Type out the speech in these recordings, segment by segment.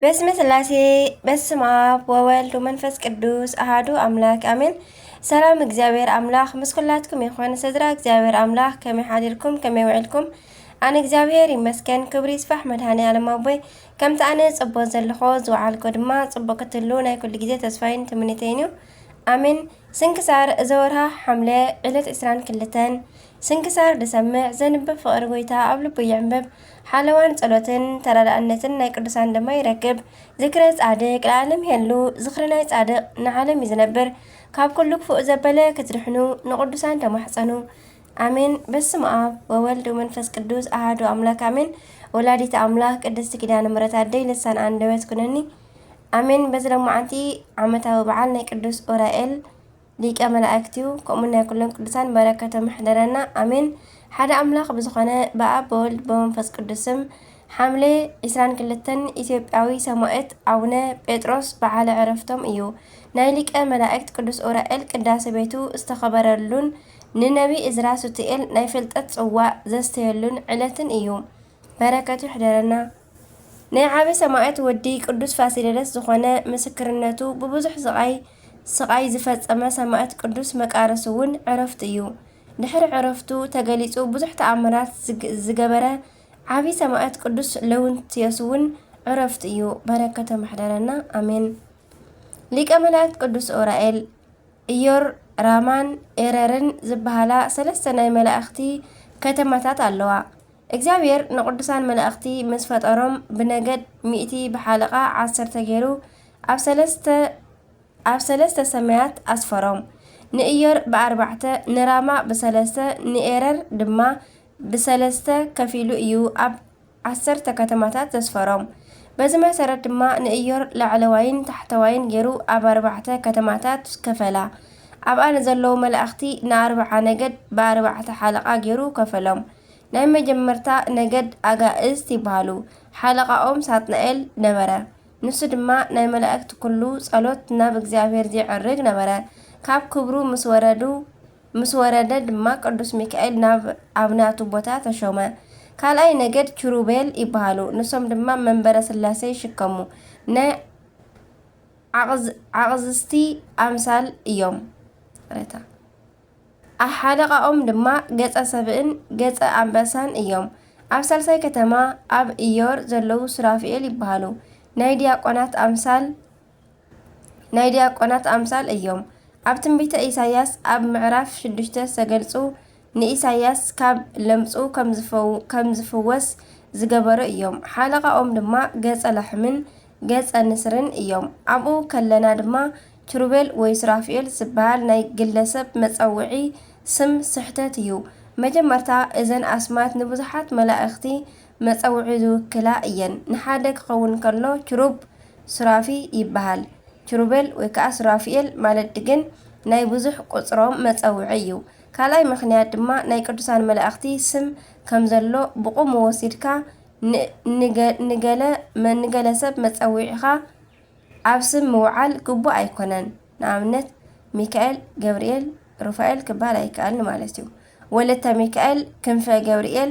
በስመ ስላሴ በስመ አብ ወወልድ ወመንፈስ ቅዱስ አሃዱ አምላክ አሜን። ሰላም እግዚአብሔር አምላክ ምስኩላትኩም ይኹን። ስድራ እግዚአብሔር አምላክ ከመይ ሓዲርኩም ከመይ ውዕልኩም? ኣነ እግዚአብሔር ይመስገን ክብሪ ይስፋሕ መድኃኔዓለም ኣቦይ። ከምቲ ኣነ ጽቡቕ ዘለኹ ዝወዓልኩ ድማ ጽቡቕ ክትህሉ ናይ ኩሉ ግዜ ተስፋይን ትምኒተይን እዩ። አሜን። ስንክሳር ዘወርሃ ሐምለ ዕለት 22 ስንክሳር ድሰምዕ ዘንብብ ፍቅሪ ጎይታ ኣብ ልቡ ይዕንብብ ሓለዋን ጸሎትን ተራዳእነትን ናይ ቅዱሳን ድማ ይረክብ። ዝክረ ጻድቅ ለዓለም የሉ ዝክሪ ናይ ጻድቅ ንዓለም ይዝነብር። ካብ ኩሉ ክፉእ ዘበለ ክትድሕኑ ንቅዱሳን ተማሕፀኑ አሜን። በስመ አብ ወወልድ ወመንፈስ ቅዱስ አሐዱ አምላክ አሜን። ወላዲተ አምላክ ቅድስት ኪዳነ ምሕረት አደይ ልሳን አንደበት ኩነኒ አሜን። በዝለማዓንቲ ዓመታዊ በዓል ናይ ቅዱስ ኡራኤል ሊቀ መላእክቲው ከምኡ ናይ ኩሎም ቅዱሳን በረከተ ምሕደረና አሜን። ሓደ አምላክ ብዝኾነ በአብ በወልድ በመንፈስ ቅዱስም ሐምሌ 22 ኢትዮጵያዊ ሰማዕት አቡነ ጴጥሮስ በዓለ ዕረፍቶም እዩ። ናይ ሊቀ መላእክት ቅዱስ ኡራኤል ቅዳሴ ቤቱ ዝተኸበረሉን ንነቢ እዝራ ሱትኤል ናይ ፍልጠት ጽዋዕ ዘስተየሉን ዕለትን እዩ። በረከቱ ይሕደረና። ናይ ዓበይ ሰማዕት ወዲ ቅዱስ ፋሲለደስ ዝኾነ ምስክርነቱ ብብዙሕ ስቃይ ዝፈጸመ ሰማዕት ቅዱስ መቃርስ እውን ዕረፍት እዩ። ድሕሪ ዕረፍቱ ተገሊጹ ብዙሕ ተኣምራት ዝገበረ ዓብይ ሰማዕት ቅዱስ ለውንቲዮስ እውን ዕረፍት እዩ። በረከተ መሕደረና አሜን። ሊቀ መላእክት ቅዱስ ኡራኤል ኢዮር ራማን ኤረርን ዝበሃላ ሰለስተ ናይ መላእክቲ ከተማታት ኣለዋ። እግዚአብሔር ንቅዱሳን መላእክቲ ምስ ፈጠሮም ብነገድ 100 ብሓለቃ 10 ገይሩ ኣብ ሰለስተ ሰማያት ኣስፈሮም። ንኢዮር ብ4 ንራማ ብ3 ንኤረር ድማ ብ3 ከፊሉ እዩ ኣብ 10 ከተማታት ዘስፈሮም። በዚ መሰረት ድማ ንኢዮር ላዕለዋይን ታሕተዋይን ገይሩ ኣብ 4 ከተማታት ከፈላ። ኣብኣን ዘለዉ መላእክቲ ን40 ነገድ ብ4 ሓለቃ ገይሩ ከፈሎም። ናይ መጀመርታ ነገድ ኣጋእዝት ይበሃሉ። ሓለቃኦም ሳጥናኤል ነበረ። ንሱ ድማ ናይ መላእክቲ ኩሉ ጸሎት ናብ እግዚአብሔር ዝዕርግ ነበረ። ካብ ክብሩ ምስ ወረደ ድማ ቅዱስ ሚካኤል ናብ ኣብናቱ ቦታ ተሾመ። ካልኣይ ነገድ ኪሩቤል ይበሃሉ። ንሶም ድማ መንበረ ስላሴ ይሽከሙ ናይ ዓቅዝስቲ ኣምሳል እዮም። ሓለቃኦም ድማ ገጸ ሰብእን ገጸ ኣንበሳን እዮም። ኣብ ሳልሳይ ከተማ ኣብ ኢዮር ዘለዉ ሱራፊኤል ይበሃሉ። ናይ ዲያቆናት ኣምሳል እዮም። ኣብ ትንቢተ ኢሳያስ ኣብ ምዕራፍ 6 ዝተገልጹ ንኢሳያስ ካብ ለምጹ ከም ዝፍወስ ዝገበሩ እዮም። ሓለቃኦም ድማ ገጸ ላሕምን ገጸ ንስርን እዮም። ኣብኡ ከለና ድማ ኪሩቤል ወይ ሱራፊኤል ዝበሃል ናይ ግለሰብ መጸውዒ ስም ስሕተት እዩ። መጀመርታ እዘን ኣስማት ንብዙሓት መላእክቲ መጸውዒ ዝውክላ እየን። ንሓደ ክኸውን ከሎ ኪሩብ ሱራፊ ይበሃል። ኪሩቤል ወይ ከዓ ሱራፊኤል ማለት ግን ናይ ብዙሕ ቁጽሮም መጸውዒ እዩ። ካልኣይ ምኽንያት ድማ ናይ ቅዱሳን መላእክቲ ስም ከም ዘሎ ብቑም ወሲድካ ንገለ ሰብ መጸዊዕኻ ኣብ ስም ምውዓል ግቡእ ኣይኮነን። ንኣብነት ሚካኤል፣ ገብርኤል፣ ሩፋኤል ክበሃል ኣይከኣልን ማለት እዩ። ወለተ ሚካኤል፣ ክንፈ ገብርኤል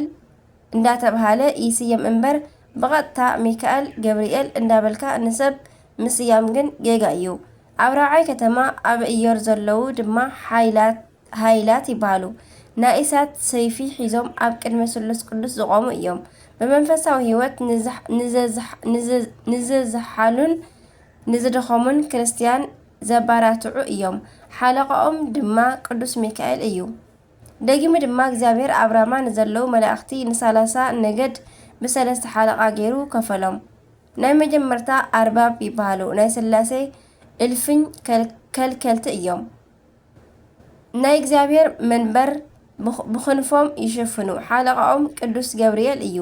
እንዳተባሃለ ይስየም እምበር ብቐጥታ ሚካኤል ገብርኤል እንዳበልካ ንሰብ ምስያም ግን ጌጋ እዩ። ኣብ ራብዓይ ከተማ ኣብ ኢዮር ዘለዉ ድማ ሃይላት ይበሃሉ። ናይ እሳት ሰይፊ ሒዞም ኣብ ቅድሚ ስሉስ ቅዱስ ዝቆሙ እዮም። ብመንፈሳዊ ህይወት ንዘዝሓሉን ንዝደኸሙን ክርስቲያን ዘባራትዑ እዮም። ሓለቃኦም ድማ ቅዱስ ሚካኤል እዩ። ደጊሙ ድማ እግዚአብሔር ኣብ ራማ ንዘለዉ መላእክቲ ን30 ነገድ ብ3 ሓለቃ ገይሩ ከፈሎም። ናይ መጀመርታ ኣርባብ ይበሃሉ። ናይ ስላሴ እልፍኝ ከልከልቲ እዮም። ናይ እግዚአብሔር መንበር ብክንፎም ይሽፍኑ። ሓለቃኦም ቅዱስ ገብርኤል እዩ።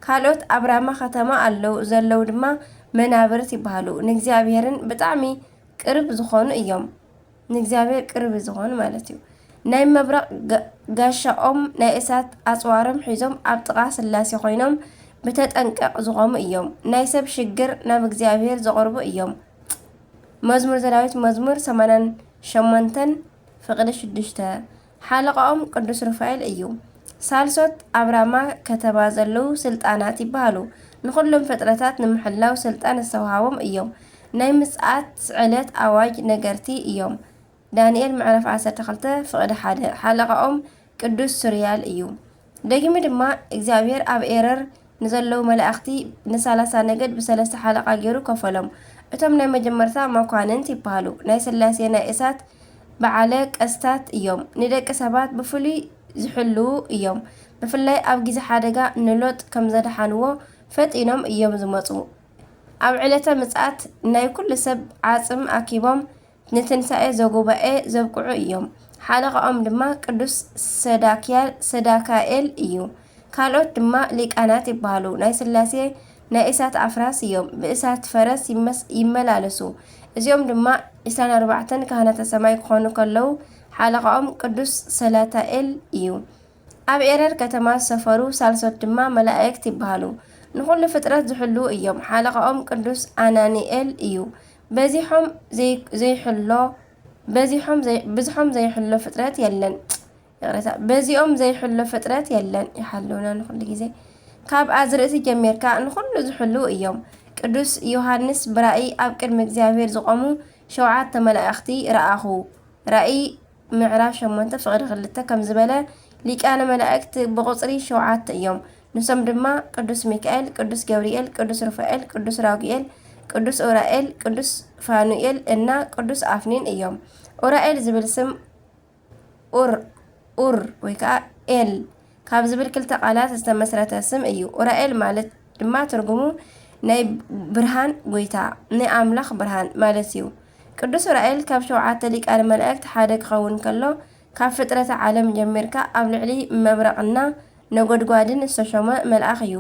ካልኦት ኣብ ራማ ከተማ ዘለዉ ድማ መናብርት ይበሃሉ። ንእግዚአብሔርን ብጣዕሚ ቅርብ ዝኾኑ እዮም። ንእግዚአብሔር ቅርብ ዝኾኑ ማለት እዩ። ናይ መብረቕ ጋሻኦም ናይ እሳት ኣጽዋሮም ሒዞም ኣብ ጥቓ ስላሴ ኮይኖም ብተጠንቀቕ ዝቆሙ እዮም። ናይ ሰብ ሽግር ናብ እግዚአብሔር ዘቕርቡ እዮም። መዝሙር ዘዳዊት መዝሙር 88 ፍቕዲ 6 ሓለቃኦም ቅዱስ ሩፋኤል እዩ። ሳልሶት ኣብ ራማ ከተማ ዘለዉ ስልጣናት ይበሃሉ። ንኹሎም ፍጥረታት ንምሕላው ስልጣን ዝተውሃቦም እዮም። ናይ ምጽኣት ዕለት ኣዋጅ ነገርቲ እዮም። ዳንኤል ምዕራፍ 12 ፍቕዲ 1 ሓለቓኦም ቅዱስ ሱርያል እዩ። ደጊሙ ድማ እግዚኣብሔር ኣብ ኤረር ንዘለዉ መላእኽቲ ን30 ነገድ ብ3 ሓለቓ ገይሩ ከፈሎም። እቶም ናይ መጀመርታ መኳንንት ይበሃሉ። ናይ ሥላሴ ናይ እሳት በዓለ ቀስታት እዮም። ንደቂ ሰባት ብፍሉይ ዝሕልዉ እዮም። ብፍላይ ኣብ ጊዜ ሓደጋ ንሎጥ ከም ዘድሓንዎ ፈጢኖም እዮም ዝመፁ። ኣብ ዕለተ ምጽኣት ናይ ኩሉ ሰብ ዓጽም ኣኪቦም ንትንሳኤ ዘጉባኤ ዘብቅዑ እዮም። ሓለቓኦም ድማ ቅዱስ ሰዳካኤል እዩ። ካልኦት ድማ ሊቃናት ይበሃሉ። ናይ ሥላሴ ናይ እሳት ኣፍራስ እዮም። ብእሳት ፈረስ ይመላለሱ። እዚኦም ድማ 24 ካህናተ ሰማይ ክኾኑ ከለዉ ሓለቓኦም ቅዱስ ሰላታኤል እዩ። ኣብ ኤረር ከተማ ዝሰፈሩ ሳልሶት ድማ መላእክት ይበሃሉ። ንኹሉ ፍጥረት ዝሕልዉ እዮም። ሓለቓኦም ቅዱስ ኣናኒኤል እዩ። በዚሖም ዘይሕሎ ፍጥረት የለን በዚኦም ዘይሕሎ ፍጥረት የለን ይሓልውና ንኹሉ ጊዜ። ካብ ኣዝርእቲ ጀሚርካ ንኹሉ ዝሕልዉ እዮም። ቅዱስ ዮሃንስ ብራእይ ኣብ ቅድሚ እግዚኣብሔር ዝቖሙ 7 መላእኽቲ ረኣኹ። ራእይ ምዕራፍ 8 ፍቕዲ 2 ከም ዝበለ ሊቃነ መላእክቲ ብቑፅሪ 7 እዮም። ንሶም ድማ ቅዱስ ሚካኤል፣ ቅዱስ ገብርኤል፣ ቅዱስ ሩፋኤል፣ ቅዱስ ራጉኤል፣ ቅዱስ ኡራኤል፣ ቅዱስ ፋኑኤል እና ቅዱስ ኣፍኒን እዮም። ኡራኤል ዝብል ስም ኡር ወይ ከዓ ኤል ካብ ዝብል 2 ቃላት ዝተመስረተ ስም እዩ። ኡራኤል ማለት ድማ ትርጉሙ ናይ ብርሃን ጎይታ፣ ናይ ኣምላኽ ብርሃን ማለት እዩ። ቅዱስ ኡራኤል ካብ 7 ሊቃነ መላእክቲ ሓደ ክኸውን ከሎ ካብ ፍጥረተ ዓለም ጀሚርካ ኣብ ልዕሊ መብረቕና ነጎድጓድን ዝተሾመ መልኣኽ እዩ።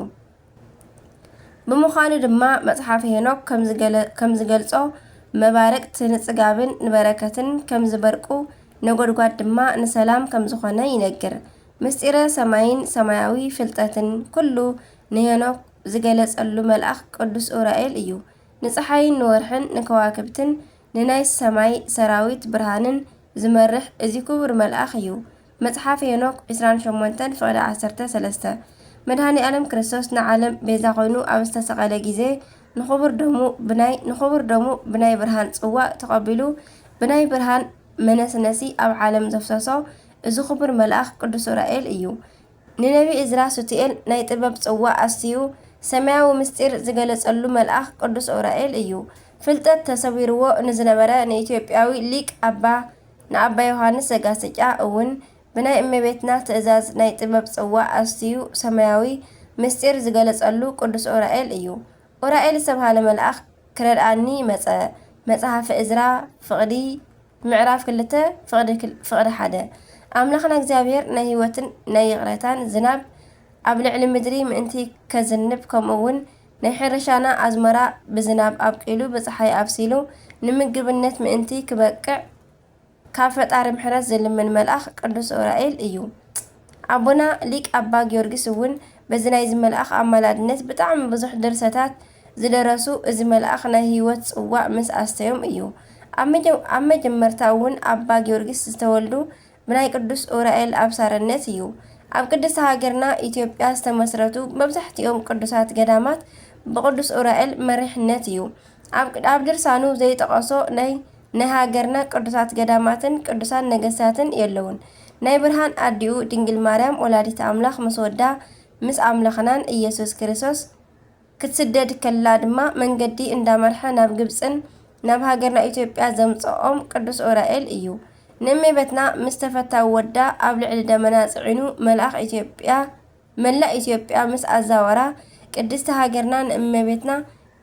ብምዃኑ ድማ መጽሓፍ ሄኖክ ከም ዝገልጾ መባረቅቲ ንጽጋብን ንበረከትን ከም ዝበርቁ ነጎድጓድ ድማ ንሰላም ከም ዝኾነ ይነግር። ምስጢረ ሰማይን ሰማያዊ ፍልጠትን ኩሉ ንሄኖክ ዝገለጸሉ መልኣኽ ቅዱስ ኡራኤል እዩ። ንፀሓይን ንወርሕን ንከዋክብትን ንናይ ሰማይ ሰራዊት ብርሃንን ዝመርሕ እዚ ክቡር መልኣኽ እዩ። መጽሓፍ ሄኖክ 28 ፍቕዲ 13 መድኃኒ ዓለም ክርስቶስ ንዓለም ቤዛ ኮይኑ ኣብ ዝተሰቐለ ጊዜ ንኽቡር ደሙ ብናይ ብርሃን ጽዋዕ ተቐቢሉ ብናይ ብርሃን መነስነሲ ኣብ ዓለም ዘፍሰሶ እዚ ክቡር መልኣኽ ቅዱስ ኡራኤል እዩ። ንነቢ እዝራ ሱቲኤል ናይ ጥበብ ጽዋዕ ኣስትዩ ሰማያዊ ምስጢር ዝገለጸሉ መልኣኽ ቅዱስ ኡራኤል እዩ። ፍልጠት ተሰዊርዎ ንዝነበረ ንኢትዮጵያዊ ሊቅ ንኣባ ዮሃንስ ዘጋስጫ እውን ብናይ እመቤትና ትእዛዝ ናይ ጥበብ ጽዋዕ ኣስትዩ ሰማያዊ ምስጢር ዝገለጸሉ ቅዱስ ኡራኤል እዩ። ኡራኤል ዝተብሃለ መልኣኽ ክረድኣኒ መጸ። መጽሓፈ እዝራ ፍቕዲ ምዕራፍ 2 ፍቕዲ 1 ኣምላኽና እግዚኣብሔር ናይ ህይወትን ናይ ይቕረታን ዝናብ ኣብ ልዕሊ ምድሪ ምእንቲ ከዝንብ ከምኡውን ናይ ሕርሻና ኣዝመራ ብዝናብ ኣብቂሉ ብፀሓይ ኣብሲሉ ንምግብነት ምእንቲ ክበቅዕ ካብ ፈጣሪ ምሕረት ዝልምን መልኣኽ ቅዱስ ኡራኤል እዩ። ኣቦና ሊቅ ኣባ ጊዮርጊስ እውን በዚ ናይዚ መልኣኽ ኣማላድነት ብጣዕሚ ብዙሕ ድርሰታት ዝደረሱ እዚ መልኣኽ ናይ ህይወት ጽዋዕ ምስ ኣስተዮም እዩ። ኣብ መጀመርታ እውን ኣባ ጊዮርጊስ ዝተወልዱ ብናይ ቅዱስ ኡራኤል ኣብሳርነት እዩ። ኣብ ቅድስቲ ሃገርና ኢትዮጵያ ዝተመስረቱ መብዛሕትኦም ቅዱሳት ገዳማት ብቅዱስ ኡራኤል መሪሕነት እዩ። ኣብ ድርሳኑ ዘይጠቐሶ ናይ ሃገርና ቅዱሳት ገዳማትን ቅዱሳን ነገስታትን የለውን። ናይ ብርሃን ኣዲኡ ድንግል ማርያም ወላዲተ ኣምላኽ ምስ ወዳ ምስ ኣምላኽናን ኢየሱስ ክርስቶስ ክትስደድ ከላ ድማ መንገዲ እንዳመርሐ ናብ ግብፅን ናብ ሃገርና ኢትዮጵያ ዘምጽኦም ቅዱስ ኡራኤል እዩ። ንእመቤትና ምስ ተፈታዊ ወዳ ኣብ ልዕሊ ደመና ጽዒኑ መላእ ኢትዮጵያ ምስ ኣዛወራ ቅድስቲ ሃገርና ንእመቤትና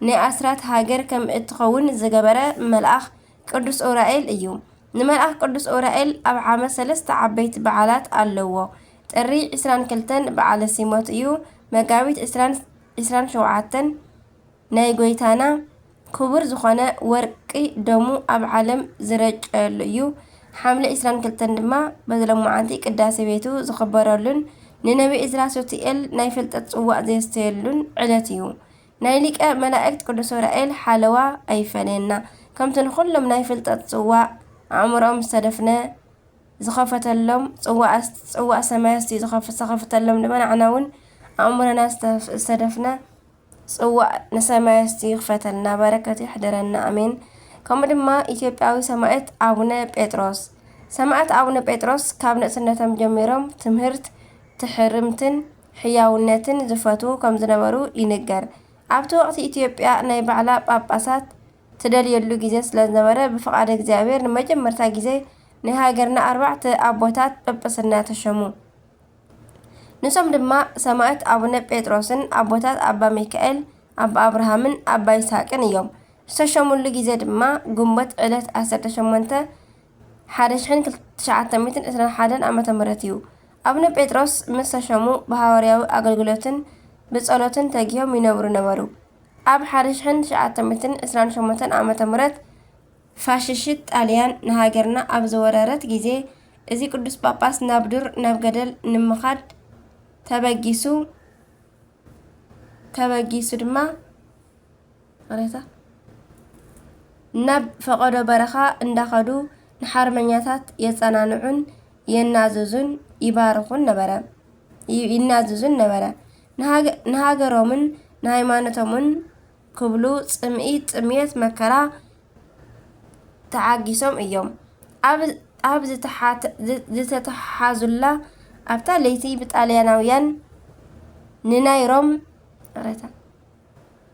ናይ ኣስራት ሃገር ከም እትኸውን ዝገበረ መልኣኽ ቅዱስ ኡራኤል እዩ። ንመልኣኽ ቅዱስ ኡራኤል ኣብ ዓመት 3 ዓበይቲ በዓላት ኣለዎ። ጥሪ 22 በዓለ ሲሞት እዩ። መጋቢት 27 ናይ ጎይታና ክቡር ዝኾነ ወርቂ ደሙ ኣብ ዓለም ዝረጨሉ እዩ። ሓምለ 22 ድማ በዘለሙዓንቲ ቅዳሴ ቤቱ ዝኽበረሉን ንነቢ እዝራ ሱቲኤል ናይ ፍልጠት ጽዋዕ ዘስተየሉን ዕለት እዩ። ናይ ሊቀ መላእክት ቅዱስ ኡራኤል ሓለዋ ኣይፈለየና። ከምቲ ንኹሎም ናይ ፍልጠት ጽዋዕ ኣእምሮኦም ዝተደፍነ ዝኸፈተሎም ጽዋዕ ሰማይ ዝተኸፈተሎም ድማ ንዓና እውን ኣእምሮና ዝተደፍነ ጽዋዕ ንሰማያት ይኽፈተልና በረከቱ ይሕደረና አሜን። ከምኡ ድማ ኢትዮጵያዊ ሰማዕት አቡነ ጴጥሮስ ሰማዕት አቡነ ጴጥሮስ ካብ ንእስነቶም ጀሚሮም ትምህርት ትሕርምትን ሕያውነትን ዝፈትዉ ከም ዝነበሩ ይንገር። ኣብቲ ወቅቲ ኢትዮጵያ ናይ ባዕላ ጳጳሳት ትደልየሉ ግዜ ስለዝነበረ ብፍቃድ እግዚአብሔር ንመጀመርታ ግዜ ናይ ሃገርና 4 ኣቦታት ጵጵስና ተሸሙ። ንሶም ድማ ሰማዕት አቡነ ጴጥሮስን ኣቦታት አባ ሚካኤል፣ አባ አብርሃምን አባ ይስሐቅን እዮም። ዝተሸሙሉ ግዜ ድማ ግንቦት ዕለት 18 1921 ዓመተ ምህረት እዩ። አቡነ ጴጥሮስ ምስ ተሸሙ ብሃዋርያዊ አገልግሎትን ብጸሎትን ተጊሆም ይነብሩ ነበሩ። ኣብ 1928 ዓመተ ምህረት ፋሽስት ጣልያን ንሃገርና ኣብ ዝወረረት ግዜ እዚ ቅዱስ ጳጳስ ናብ ዱር ናብ ገደል ንምኻድ ተበጊሱ ድማ ናብ ፈቐዶ በረኻ እንዳኸዱ ንሓርመኛታት የጸናንዑን የናዝዙን ይባርኹን ይናዝዙን ነበረ። ንሃገሮምን ንሃይማኖቶምን ክብሉ ጥምየት መከራ ተዓጊሶም እዮም። ኣብ ዝተተሓዙላ ኣብታ ለይቲ ብጣልያናውያን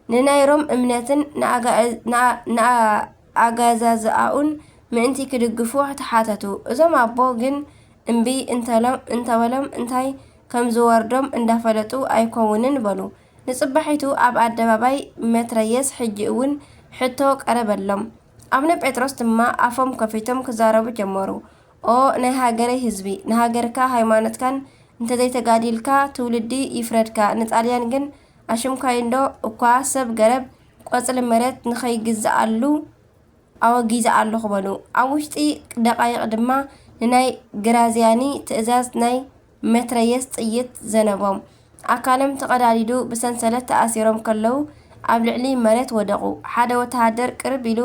ንናይሮም እምነትን ንኣጋዛዝኣኡን ምእንቲ ክድግፉ ተሓተቱ። እዞም ኣቦ ግን እምቢ እንተበሎም እንታይ ከም ዝወርዶም እንዳፈለጡ ኣይኮውንን በሉ። ንጽባሒቱ ኣብ ኣደባባይ መትረየስ ሕጂ እውን ሕቶ ቀረበሎም። አቡነ ጴጥሮስ ድማ ኣፎም ከፊቶም ክዛረቡ ጀመሩ። ኦ ናይ ሃገረይ ህዝቢ ንሃገርካ ሃይማኖትካን እንተዘይተጋዲልካ ትውልዲ ይፍረድካ። ንጣልያን ግን ኣሽምካይንዶ እኳ ሰብ ገረብ ቆጽሊ መሬት ንኸይግዝኣሉ ኣወጊዛ ኣለኹ በሉ። ኣብ ውሽጢ ደቃይቕ ድማ ንናይ ግራዝያኒ ትእዛዝ ናይ መትረየስ ጥይት ዘነቦም። ኣካሎም ተቐዳዲዱ ብሰንሰለት ተኣሲሮም ከለዉ ኣብ ልዕሊ መሬት ወደቑ። ሓደ ወተሃደር ቅርብ ኢሉ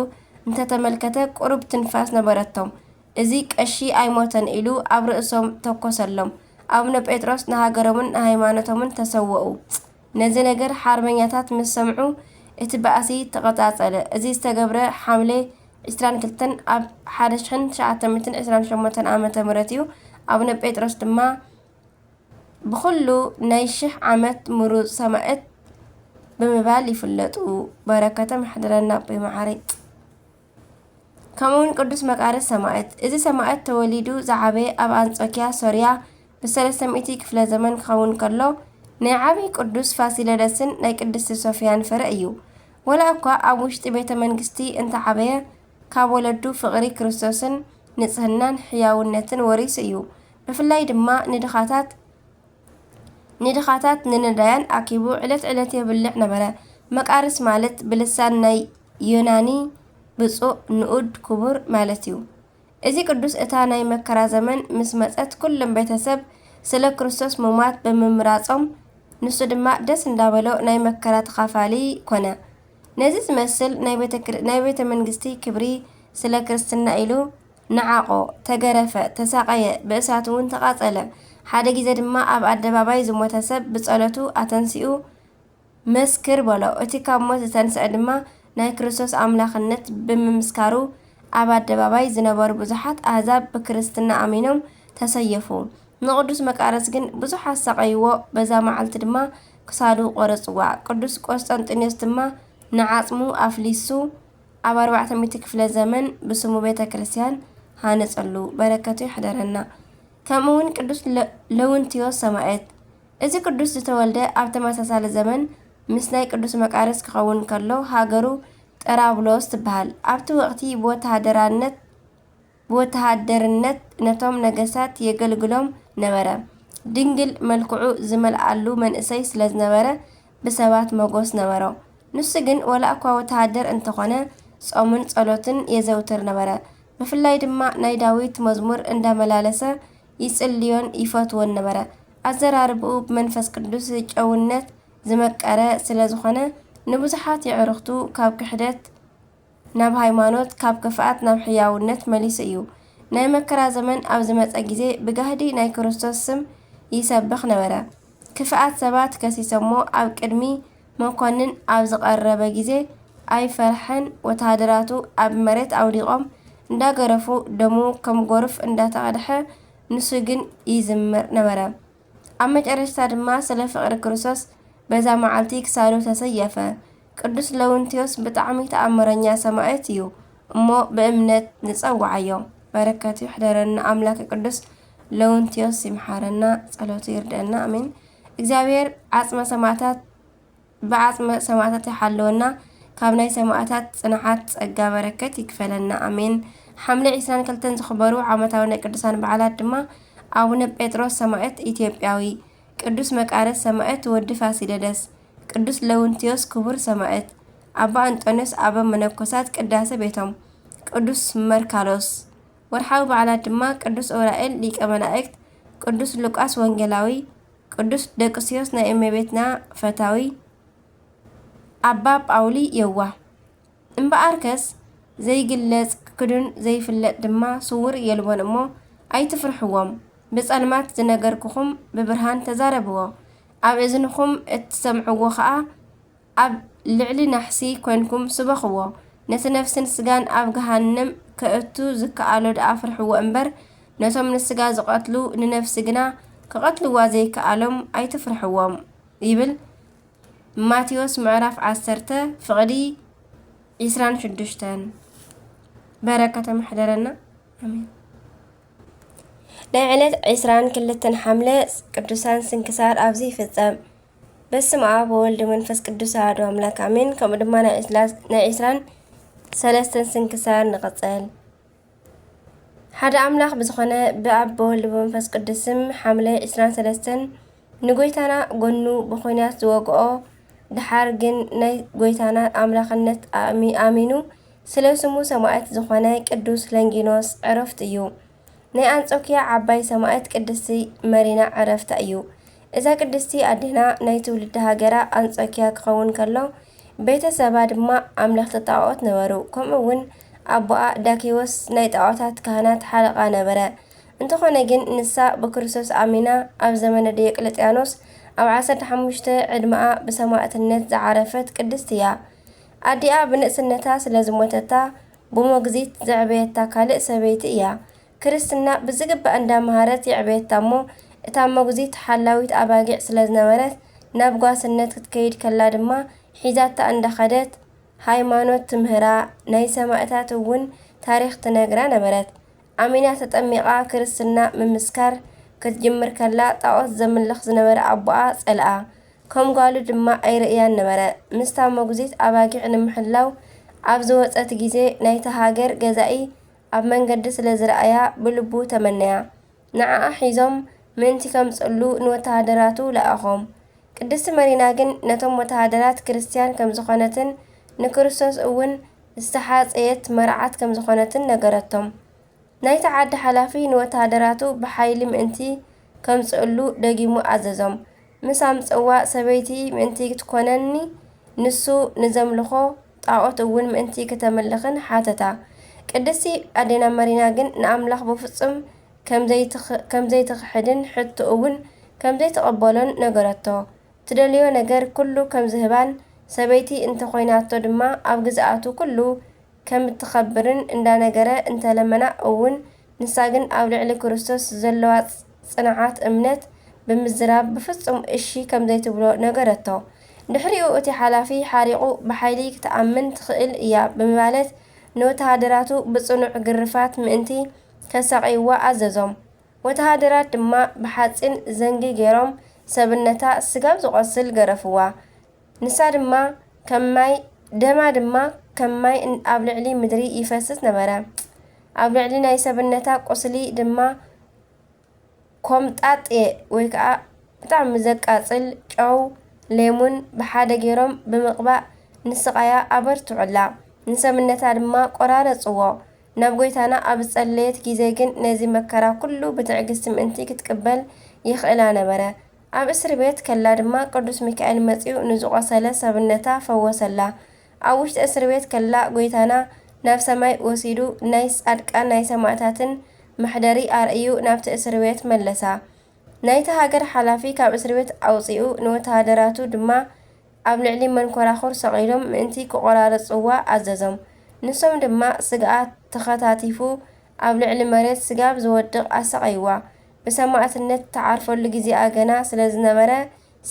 እንተተመልከተ ቁሩብ ትንፋስ ነበረቶም። እዚ ቀሺ ኣይሞተን ኢሉ ኣብ ርእሶም ተኮሰሎም። አቡነ ጴጥሮስ ንሃገሮምን ንሃይማኖቶምን ተሰውኡ። ነዚ ነገር ሓርበኛታት ምስ ሰምዑ እቲ ባእሲ ተቐጻጸለ። እዚ ዝተገብረ ሓምሌ 22 ኣብ 1928 ዓመተ ምህረት እዩ። አቡነ ጴጥሮስ ድማ ብኩሉ ናይ 1000 ዓመት ምሩጽ ሰማዕት ብምባል ይፍለጡ። በረከቶም ይሕድረና ብመዓሪ። ከምኡውን ቅዱስ መቃርስ ሰማዕት እዚ ሰማዕት ተወሊዱ ዝዓበየ ኣብ አንጾኪያ ሶርያ ብ300 ክፍለ ዘመን ክኸውን ከሎ ናይ ዓብይ ቅዱስ ፋሲለደስን ናይ ቅድስቲ ሶፊያን ፍረ እዩ። ወላ እኳ ኣብ ውሽጢ ቤተ መንግስቲ እንተዓበየ ካብ ወለዱ ፍቕሪ ክርስቶስን ንጽህናን ሕያውነትን ወሪሱ እዩ። ብፍላይ ድማ ንድኻታት ንነዳያን ኣኪቡ ዕለት የብልዕ ነበረ። መቃርስ ማለት ብልሳን ናይ ዮናኒ ብፁዕ ንኡድ ክቡር ማለት እዩ። እዚ ቅዱስ እታ ናይ መከራ ዘመን ምስ መጸት ኩሎም ቤተሰብ ስለ ክርስቶስ ምማት ብምምራጾም ንሱ ድማ ደስ እንዳበሎ ናይ መከራ ተኻፋሊ ኮነ። ነዚ ዝመስል ናይ ቤተ መንግስቲ ክብሪ ስለ ክርስትና ኢሉ ንዓቆ፣ ተገረፈ፣ ተሳቀየ፣ ብእሳት እውን ተቃጸለ። ሓደ ግዜ ድማ ኣብ ኣደባባይ ዝሞተ ሰብ ብጸሎቱ ኣተንሲኡ መስክር በሎ። እቲ ካብ ሞት ዝተንስአ ድማ ናይ ክርስቶስ ኣምላኽነት ብምምስካሩ ኣብ ኣደባባይ ዝነበሩ ብዙሓት ኣህዛብ ብክርስትና ኣሚኖም ተሰየፉ። ንቅዱስ መቃርስ ግን ብዙሓት ሰቀይዎ። በዛ መዓልቲ ድማ ክሳዱ ቆረጽዋ። ቅዱስ ቆስጠንጢኖስ ድማ ንዓጽሙ ኣፍሊሱ ኣብ 400 ክፍለ ዘመን ብስሙ ቤተ ክርስቲያን ሃነጸሉ። በረከቱ ይሕደረና። ከምኡውን ቅዱስ ለውንቲዮስ ሰማዕት እዚ ቅዱስ ዝተወልደ ኣብ ተመሳሳሊ ዘመን ምስ ናይ ቅዱስ መቃርስ ክኸውን ከሎ ሃገሩ ጠራብሎስ ትበሃል። ኣብቲ ወቅቲ ብወተሃደርነት ነቶም ነገስታት የገልግሎም ነበረ። ድንግል መልክዑ ዝመልኣሉ መንእሰይ ስለ ዝነበረ ብሰባት መጎስ ነበሮ። ንሱ ግን ወላ እኳ ወተሃደር እንተኾነ ጾምን ጸሎትን የዘውትር ነበረ። ብፍላይ ድማ ናይ ዳዊት መዝሙር እንዳመላለሰ ይጽልዮን ይፈትዎን ነበረ። ኣዘራርብኡ ብመንፈስ ቅዱስ ጨውነት ዝመቀረ ስለ ዝኾነ ንብዙሓት የዕርኽቱ ካብ ክሕደት ናብ ሃይማኖት ካብ ክፍኣት ናብ ሕያውነት መሊሱ እዩ። ናይ መከራ ዘመን ኣብ ዝመጸ ግዜ ብጋህዲ ናይ ክርስቶስ ስም ይሰብኽ ነበረ። ክፍኣት ሰባት ከሲሶሞ ኣብ ቅድሚ መኮንን ኣብ ዝቐረበ ግዜ ኣይፈርሐን ወተሃደራቱ ኣብ መሬት ኣውዲቖም እንዳገረፉ ደሙ ከም ጎርፍ እንዳተቐድሐ ንሱ ግን ይዝምር ነበረ። ኣብ መጨረሻ ድማ ስለ ፍቕሪ ክርስቶስ በዛ መዓልቲ ክሳዱ ተሰየፈ። ቅዱስ ለውንቲዮስ ብጣዕሚ ተኣምረኛ ሰማዕት እዩ እሞ ብእምነት ንጸዋዓዮ። በረከቱ ይሕደረና ኣምላክ ቅዱስ ለውንቲዮስ ይምሓረና፣ ጸሎቱ ይርዳአና፣ አሜን። እግዚአብሔር ዓጽመ ሰማዕታት ብዓጽመ ሰማዕታት ይሓልወና፣ ካብ ናይ ሰማዕታት ጽንዓት ጸጋ በረከት ይክፈለና፣ አሜን። ሐምሌ 22 ዝኽበሩ ዓመታዊ ናይ ቅዱሳን በዓላት ድማ አቡነ ጴጥሮስ ሰማዕት ኢትዮጵያዊ፣ ቅዱስ መቃርስ ሰማዕት ወዲ ፋሲለደስ፣ ቅዱስ ለውንቲዮስ ክቡር ሰማዕት፣ አባ አንጦንዮስ አበ መነኮሳት ቅዳሴ ቤቶም፣ ቅዱስ መርካሎስ። ወርሓዊ በዓላት ድማ ቅዱስ ዑራኤል ሊቀ መላእክት፣ ቅዱስ ሉቃስ ወንጌላዊ፣ ቅዱስ ደቅስዮስ ናይ እመቤትና ፈታዊ፣ አባ ጳውሊ የዋህ። እምበኣርከስ ዘይግለጽ ክዱን ዘይፍለጥ ድማ ስውር የልቦን እሞ ኣይትፍርሕዎም። ብጸልማት ዝነገርክኹም ብብርሃን ተዛረብዎ፣ ኣብ እዝንኹም እትሰምዕዎ ኸዓ ኣብ ልዕሊ ናሕሲ ኮንኩም ስበኽዎ። ነቲ ነፍስን ስጋን ኣብ ገሃነም ከእቱ ዝከኣሎ ደኣ ፍርሕዎ እምበር ነቶም ንስጋ ዝቐትሉ ንነፍሲ ግና ክቐትልዋ ዘይከኣሎም ኣይትፍርሕዎም ይብል ማቴዎስ ምዕራፍ 10 ፍቕዲ 26። በረከተ ምሕደረና አሜን። ናይ ዕለት 22 ሐምለ ቅዱሳን ስንክሳር ኣብዚ ይፍጸም። በስመ አብ ወወልድ መንፈስ ቅዱስ አሐዱ አምላክ አሜን። ከምኡ ድማ ናይ 23 ስንክሳር ንቕጽል። ሓደ አምላክ ብዝኾነ ብአብ በወልድ በመንፈስ ቅዱስም ሐምለ 23 ንጎይታና ጎኑ ብኹናት ዝወግኦ ድሓር ግን ናይ ጎይታና አምላኽነት አሚኑ ስለ ስሙ ሰማዕት ዝኾነ ቅዱስ ለንጊኖስ ዕረፍት እዩ። ናይ አንጾኪያ ዓባይ ሰማዕት ቅድስቲ መሪና ዕረፍታ እዩ። እዛ ቅድስቲ ኣዴና ናይ ትውልዲ ሃገራ አንጾኪያ ክኸውን ከሎ ቤተሰባ ድማ ኣምለኽቲ ጣዖት ነበሩ። ከምኡውን ኣቦኣ ዳኪዎስ ናይ ጣዖታት ካህናት ሓለቓ ነበረ። እንተኾነ ግን ንሳ ብክርስቶስ ኣሚና ኣብ ዘመነ ዲዮቅልጥያኖስ ኣብ 15 ዕድመኣ ብሰማዕትነት ዝዓረፈት ቅድስቲ እያ። ኣዲኣ ብንእስነታ ስለ ዝሞተታ ብሞግዚት ዘዕበየታ ካልእ ሰበይቲ እያ። ክርስትና ብዝግባእ እንዳምሃረት የዕበየታ እሞ እታ ሞግዚት ሓላዊት ኣባጊዕ ስለ ዝነበረት ናብ ጓስነት ክትከይድ ከላ ድማ ሒዛታ እንዳኸደት ሃይማኖት ትምህራ ናይ ሰማዕታት እውን ታሪክ ትነግራ ነበረት። ኣሚና ተጠሚቓ ክርስትና ምምስካር ክትጅምር ከላ ጣዖት ዘምልኽ ዝነበረ ኣቦኣ ጸልኣ፣ ከም ጓሉ ድማ ኣይርእያን ነበረ። ምስታ ሞግዚት ኣባጊዕ ንምሕላው ኣብ ዝወፀት ግዜ ናይቲ ሃገር ገዛኢ ኣብ መንገዲ ስለ ዝረኣያ ብልቡ ተመነያ። ንዓኣ ሒዞም ምእንቲ ከምፅሉ ንወተሃደራቱ ለኣኾም። ቅድስቲ መሪና ግን ነቶም ወተሃደራት ክርስቲያን ከም ዝኾነትን ንክርስቶስ እውን ዝተሓፀየት መርዓት ከም ዝኾነትን ነገረቶም። ናይቲ ዓዲ ሓላፊ ንወተሃደራቱ ብሓይሊ ምእንቲ ከምፅእሉ ደጊሙ ኣዘዞም። ምስ ኣምፅዋ ሰበይቲ ምእንቲ ክትኮነኒ ንሱ ንዘምልኾ ጣዖት እውን ምእንቲ ከተመልኽን ሓተታ። ቅድስቲ ኣዴና መሪና ግን ንኣምላኽ ብፍጹም ከምዘይትኽሕድን ሕቱ እውን ከምዘይተቐበሎን ነገረቶ። ትደልዮ ነገር ኩሉ ከም ዝህባን ሰበይቲ እንተኾይናቶ ድማ ኣብ ግዝኣቱ ኩሉ ከም እትኸብርን እንዳነገረ እንተለመና እውን ንሳ ግን ኣብ ልዕሊ ክርስቶስ ዘለዋ ጽንዓት እምነት ብምዝራብ ብፍጹም እሺ ከም ዘይትብሎ ነገረቶ። ድሕሪኡ እቲ ሓላፊ ሓሪቑ ብሓይሊ ክትኣምን ትኽእል እያ ብምባለት ንወተሃደራቱ ብጽኑዕ ግርፋት ምእንቲ ከሰቒይዋ ኣዘዞም። ወተሃደራት ድማ ብሓፂን ዘንጊ ገይሮም ሰብነታ ስጋብ ዝቆስል ገረፍዋ። ንሳ ድማ ከማይ ደማ ድማ ከማይ ኣብ ልዕሊ ምድሪ ይፈስስ ነበረ። ኣብ ልዕሊ ናይ ሰብነታ ቁስሊ ድማ ኮምጣጤ ወይ ከዓ ብጣዕሚ ዘቃፅል ጨው ሌሙን ብሓደ ገይሮም ብምቕባእ ንስቃያ ኣበርትዑላ። ንሰብነታ ድማ ቆራረፅዎ። ናብ ጎይታና ኣብ ጸለየት ግዜ ግን ነዚ መከራ ኩሉ ብትዕግስቲ ምእንቲ ክትቅበል ይኽእላ ነበረ። ኣብ እስር ቤት ከላ ድማ ቅዱስ ሚካኤል መጺኡ ንዝቆሰለ ሰብነታ ፈወሰላ። ኣብ ውሽጢ እስር ቤት ከላ ጎይታና ናብ ሰማይ ወሲዱ ናይ ጻድቃን ናይ ሰማዕታትን መሕደሪ ኣርእዩ ናብቲ እስር ቤት መለሳ። ናይቲ ሃገር ሓላፊ ካብ እስር ቤት ኣውፂኡ ንወተሃደራቱ ድማ ኣብ ልዕሊ መንኮራኹር ሰቒሎም ምእንቲ ክቆራርጽዋ ኣዘዞም። ንሶም ድማ ስግኣ ተኸታቲፉ ኣብ ልዕሊ መሬት ስጋብ ዝወድቕ ኣሰቐይዋ። ብሰማዕትነት ተዓርፈሉ ጊዜኣ ገና ስለ ዝነበረ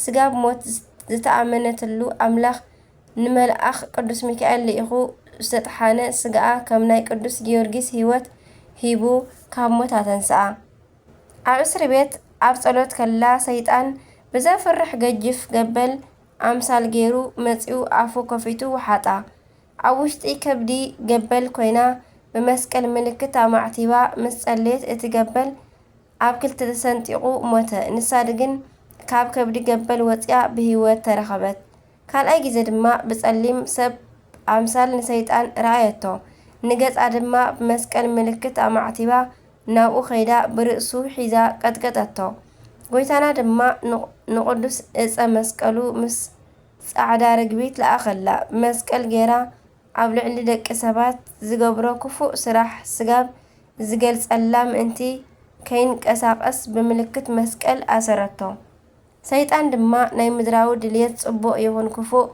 ስጋብ ሞት ዝተኣመነትሉ ኣምላኽ ንመልኣኽ ቅዱስ ሚካኤል ልኢኹ ዝተጥሓነ ስግኣ ከም ናይ ቅዱስ ጊዮርጊስ ህይወት ሂቡ ካብ ሞት ኣተንስኣ። ኣብ እስሪ ቤት ኣብ ጸሎት ከላ ሰይጣን ብዘፍርሕ ገጅፍ ገበል ኣምሳል ገይሩ መጺኡ ኣፉ ከፊቱ ወሓጣ። ኣብ ውሽጢ ከብዲ ገበል ኮይና ብመስቀል ምልክት ኣማዕቲባ ምስ ጸለየት እቲ ገበል ኣብ ክልተ ተሰንጢቑ ሞተ። ንሳ ግን ካብ ከብዲ ገበል ወፂኣ ብህይወት ተረኸበት። ካልኣይ ጊዜ ድማ ብጸሊም ሰብ ኣምሳል ንሰይጣን ረኣየቶ። ንገጻ ድማ ብመስቀል ምልክት ኣማዕቲባ ናብኡ ኸይዳ ብርእሱ ሒዛ ቀጥቀጠቶ። ጎይታና ድማ ንቕዱስ ዕፀ መስቀሉ ምስ ጻዕዳ ርግቢት ለኣኸላ። ብመስቀል ጌራ ኣብ ልዕሊ ደቂ ሰባት ዝገብሮ ክፉእ ስራሕ ስጋብ ዝገልጸላ ምእንቲ ከይንቀሳቐስ ብምልክት መስቀል ኣሰረቶ። ሰይጣን ድማ ናይ ምድራዊ ድልየት ጽቡቕ ይኹን ክፉእ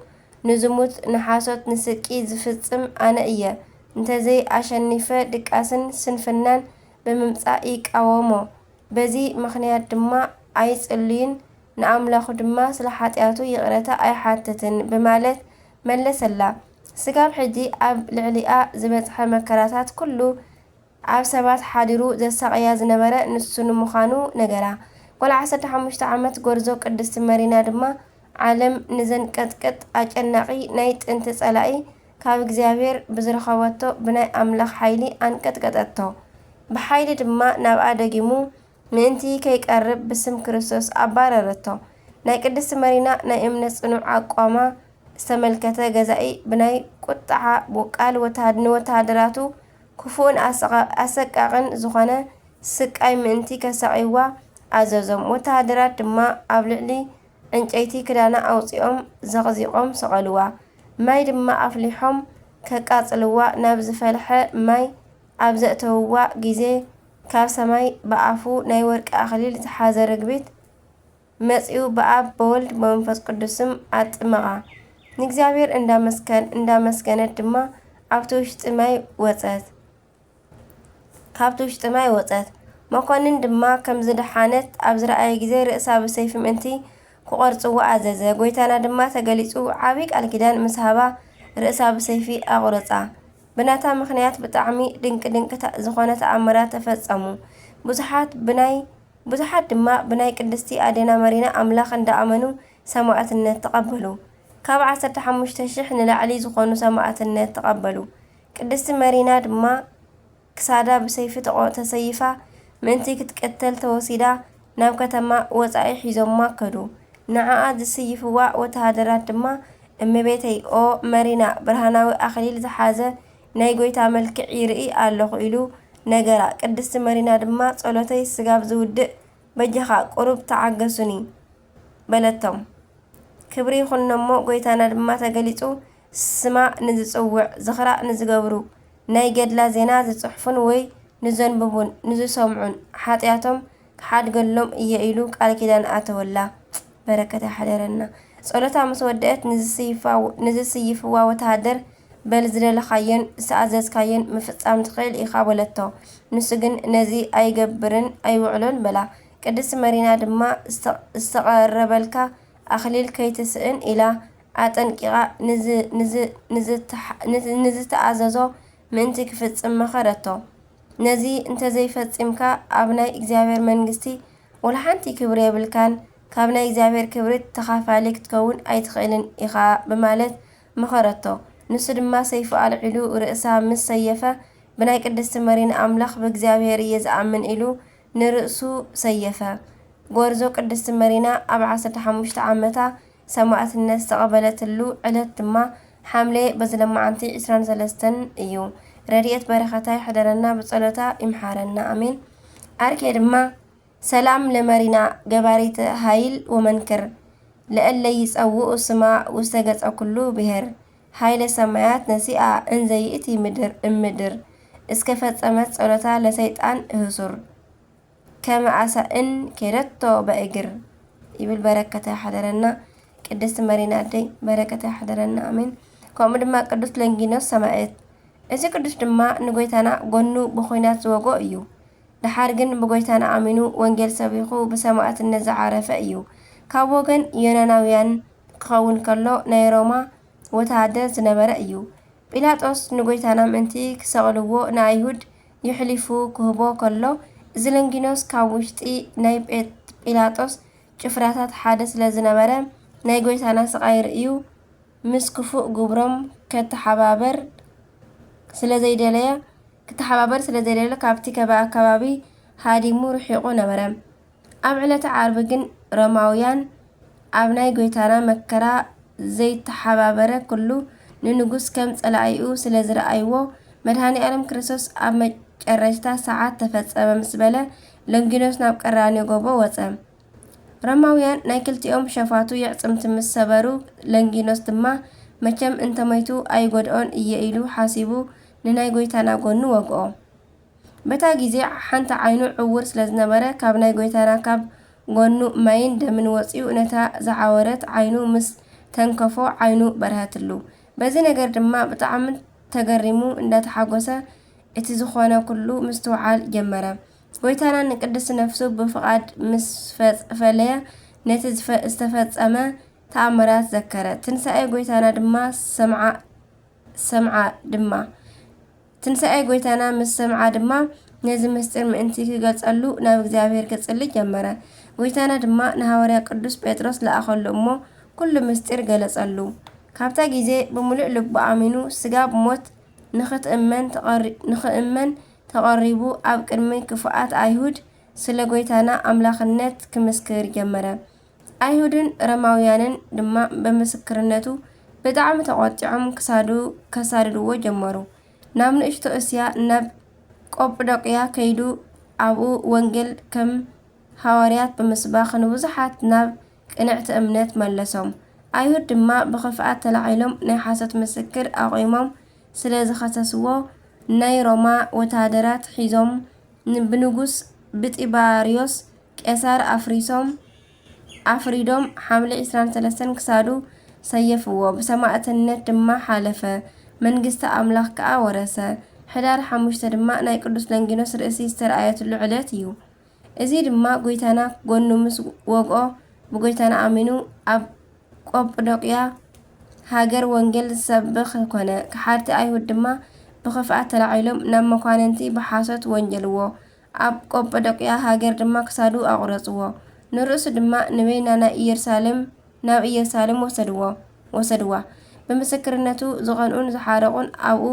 ንዝሙት ንሓሶት ንስቂ ዝፍጽም ኣነ እየ እንተዘይ ኣሸኒፈ ድቃስን ስንፍናን ብምምጻእ ይቃወሞ። በዚ ምኽንያት ድማ ኣይጽልይን ንኣምላኹ ድማ ስለ ሓጢኣቱ ይቕረታ ኣይሓትትን በማለት መለሰላ። ስጋብ ሕጂ ኣብ ልዕሊኣ ዝበጽሐ መከራታት ኩሉ ኣብ ሰባት ሓዲሩ ዘሳቕያ ዝነበረ ንሱ ንምዃኑ ነገራ። ጓል 15 ዓመት ጎርዞ ቅድስቲ መሪና ድማ ዓለም ንዘንቀጥቅጥ ኣጨናቒ ናይ ጥንቲ ጸላኢ ካብ እግዚኣብሔር ብዝረኸበቶ ብናይ ኣምላኽ ሓይሊ ኣንቀጥቀጠቶ። ብሓይሊ ድማ ናብኣ ደጊሙ ምእንቲ ከይቀርብ ብስም ክርስቶስ ኣባረረቶ። ናይ ቅድስቲ መሪና ናይ እምነት ጽኑዕ ኣቋማ ዝተመልከተ ገዛኢ ብናይ ቁጥዓ ቃል ንወታደራቱ ክፉእን ኣሰቃቕን ዝኾነ ስቃይ ምእንቲ ከሳቒዋ ኣዘዞም። ወታደራት ድማ ኣብ ልዕሊ ዕንጨይቲ ክዳና ኣውፂኦም ዘቕዚቖም ሰቐልዋ። ማይ ድማ ኣፍሊሖም ከቃጽልዋ ናብ ዝፈልሐ ማይ ኣብ ዘእተውዋ ጊዜ ካብ ሰማይ ብኣፉ ናይ ወርቂ ኣኽሊል ዝሓዘ ርግቢት መጺኡ ብኣብ በወልድ በመንፈስ ቅዱስም ኣጥምቓ። ንእግዚኣብሔር እንዳመስገነት ድማ ካብቲ ውሽጢ ማይ ወፀት። መኮንን ድማ ከም ዝደሓነት ኣብ ዝረኣየ ጊዜ ርእሳ ብሰይፊ ምእንቲ ክቖርጽዋ ኣዘዘ። ጎይታና ድማ ተገሊጹ ዓብይ ቃል ኪዳን ምስ ሃባ ርእሳ ብሰይፊ ኣቑረጻ። ብናታ ምኽንያት ብጣዕሚ ድንቂ ዝኾነ ተኣምራት ተፈጸሙ። ብዙሓት ድማ ብናይ ቅድስቲ ኣዴና መሪና ኣምላኽ እንዳኣመኑ ሰማዕትነት ተቐበሉ። ካብ 15,000 ንላዕሊ ዝኾኑ ሰማዕትነት ተቐበሉ። ቅድስቲ መሪና ድማ ክሳዳ ብሰይፊ ተሰይፋ ምእንቲ ክትቀተል ተወሲዳ ናብ ከተማ ወፃኢ ሒዞማ ከዱ። ንዓኣ ዝስይፍዋ ወተሃደራት ድማ እመቤተይ ኦ መሪና ብርሃናዊ ኣኽሊል ዝሓዘ ናይ ጎይታ መልክዕ ይርኢ ኣለኹ ኢሉ ነገራ። ቅድስቲ መሪና ድማ ጸሎተይ ስጋብ ዝውድእ በጀኻ ቁሩብ ተዓገሱኒ በለቶም። ክብሪ ይኹን እሞ ጎይታና ድማ ተገሊጹ ስማ ንዝጽውዕ ዝኽራእ ንዝገብሩ ናይ ገድላ ዜና ዝጽሕፉን ወይ ንዘንብቡን ንዝሰምዑን ሓጢኣቶም ክሓድገሎም እየ ኢሉ ቃል ኪዳን ኣተወላ። በረከት ሓደረና። ጸሎታ ምስ ወድአት ንዝስይፍዋ ወተሃደር በል ዝደለኻየን ዝተኣዘዝካየን ምፍጻም ትኽእል ኢኻ በለቶ። ንሱ ግን ነዚ ኣይገብርን ኣይውዕሎን በላ። ቅድስቲ መሪና ድማ ዝተቐረበልካ ኣኽሊል ከይትስእን ኢላ ኣጠንቂቓ ንዝተኣዘዞ ምእንቲ ክፍጽም መኸረቶ። ነዚ እንተዘይፈጺምካ ኣብ ናይ እግዚኣብሔር መንግስቲ ወላሓንቲ ክብሪ የብልካን ካብ ናይ እግዚኣብሔር ክብሪ ተኻፋሊ ክትከውን ኣይትኽእልን ኢኻ በማለት መኸረቶ። ንሱ ድማ ሰይፉ ኣልዒሉ ርእሳ ምስ ሰየፈ ብናይ ቅድስቲ መሪና ኣምላኽ ብእግዚኣብሔር እየ ዝኣምን ኢሉ ንርእሱ ሰየፈ። ጎርዞ ቅድስቲ መሪና ኣብ 15 ዓመታ ሰማዕትነት ዝተቐበለትሉ ዕለት ድማ ሓምሌ በዝለማዓንቲ 23 እዩ። ረድኤት በረኸታ ይሕደረና ብጸሎታ ይምሓረና ኣሜን። ኣርኬ ድማ ሰላም ለመሪና ገባሪተ ሃይል ወመንክር ለእለ ይጸውኡ ስማ ውስተ ገጸ ኩሉ ብሔር ሃይለ ሰማያት ነሲኣ እንዘይእቲ እምድር እስከ ፈጸመት ጸሎታ ለሰይጣን እህሱር ከመ ኣሳእን ኬደቶ በእግር ይብል። በረከታ ይሕደረና። ቅድስት መሪና አደይ በረከታ ያሕደረና አሜን። ከምኡ ድማ ቅዱስ ለንጊኖስ ሰማዕት እዚ ቅዱስ ድማ ንጎይታና ጎኑ ብኹናት ዝወግኦ እዩ። ድሓር ግን ብጎይታና ኣሚኑ ወንጌል ሰቢኹ ብሰማዕትነት ዝዓረፈ እዩ። ካብ ወገን ዮናናውያን ክኸውን ከሎ ናይ ሮማ ወታደር ዝነበረ እዩ። ጲላጦስ ንጎይታና ምእንቲ ክሰቕልዎ ንኣይሁድ ይሕሊፉ ክህቦ ከሎ እዚ ለንጊኖስ ካብ ውሽጢ ናይ ጲላጦስ ጭፍራታት ሓደ ስለ ዝነበረ ናይ ጎይታና ስቃይ ርእዩ ምስ ክፉእ ግብሮም ከተሓባበር ስለዘይደለየ ካብቲ ከባቢ ሃዲሙ ርሒቑ ነበረ። ኣብ ዕለተ ዓርቢ ግን ሮማውያን ኣብ ናይ ጎይታና መከራ ዘይተሓባበረ ኩሉ ንንጉስ ከም ጸላኢኡ ስለ ዝረኣይዎ መድሃኒ ዓለም ክርስቶስ ኣብ መጨረሽታ ሰዓት ተፈጸመ ምስ በለ ለንጊኖስ ናብ ቀራንዮ ጎቦ ወፀ። ሮማውያን ናይ ክልቲኦም ሸፋቱ የዕጽምቲ ምስ ሰበሩ ለንጊኖስ ድማ መቸም እንተመይቱ ኣይጎድኦን እየ ኢሉ ሓሲቡ ንናይ ጎይታና ጎኑ ወግኦ። በታ ጊዜ ሓንቲ ዓይኑ ዕውር ስለ ዝነበረ ካብ ናይ ጎይታና ካብ ጎኑ ማይን ደምን ወፂኡ ነታ ዝዓወረት ዓይኑ ምስ ተንከፎ ዓይኑ በርሀትሉ። በዚ ነገር ድማ ብጣዕሚ ተገሪሙ እንዳተሓጎሰ እቲ ዝኾነ ኩሉ ምስትውዓል ጀመረ። ጎይታና ንቅድስ ነፍሱ ብፍቓድ ምስ ፈለየ ነቲ ዝተፈጸመ ተኣምራት ዘከረ። ትንሣኤ ጎይታና ምስ ሰምዓ ድማ ነዚ ምስጢር ምእንቲ ክገልጸሉ ናብ እግዚአብሔር ክጽልይ ጀመረ። ጎይታና ድማ ንሃዋርያ ቅዱስ ጴጥሮስ ለኣኸሉ እሞ ኩሉ ምስጢር ገለጸሉ። ካብታ ጊዜ ብምሉእ ልቡ ኣሚኑ ስጋ ብሞት ንኽእመን ተቐሪቡ ኣብ ቅድሚ ክፉኣት ኣይሁድ ስለ ጎይታና ኣምላኽነት ክምስክር ጀመረ። ኣይሁድን ሮማውያንን ድማ በምስክርነቱ ብጣዕሚ ተቖጢዖም ከሳድድዎ ጀመሩ። ናብ ንእሽቶ እስያ ናብ ቆጵዶቅያ ከይዱ ኣብኡ ወንጌል ከም ሃዋርያት ብምስባኽ ንብዙሓት ናብ ቅንዕቲ እምነት መለሶም። ኣይሁድ ድማ ብኽፍኣት ተላዒሎም ናይ ሓሶት ምስክር ኣቑሞም ስለ ዝኸሰስዎ ናይ ሮማ ወታደራት ሒዞም ብንጉስ ብጢባርዮስ ቄሳር ኣፍሪዶም ሓምሊ 23 ክሳዱ ሰየፍዎ። ብሰማዕትነት ድማ ሓለፈ። መንግስቲ ኣምላኽ ከዓ ወረሰ። ሕዳር 5 ድማ ናይ ቅዱስ ለንጊኖስ ርእሲ ዝተረኣየትሉ ዕለት እዩ። እዚ ድማ ጎይታና ጎኑ ምስ ወግኦ ብጎይታና ኣሚኑ ኣብ ቆጵዶቅያ ሃገር ወንጌል ዝሰብኽ ኮነ። ካሓቲ ኣይሁድ ድማ ብኽፍኣት ተላዒሎም ናብ መኳንንቲ ብሓሶት ወንጀልዎ። ኣብ ቆጵዶቅያ ሃገር ድማ ክሳዱ ኣቑረጽዎ። ንርእሱ ድማ ንበይና ናብ ኢየሩሳሌም ወሰድዋ። ብምስክርነቱ ዝቐንኡን ዝሓረቑን ኣብኡ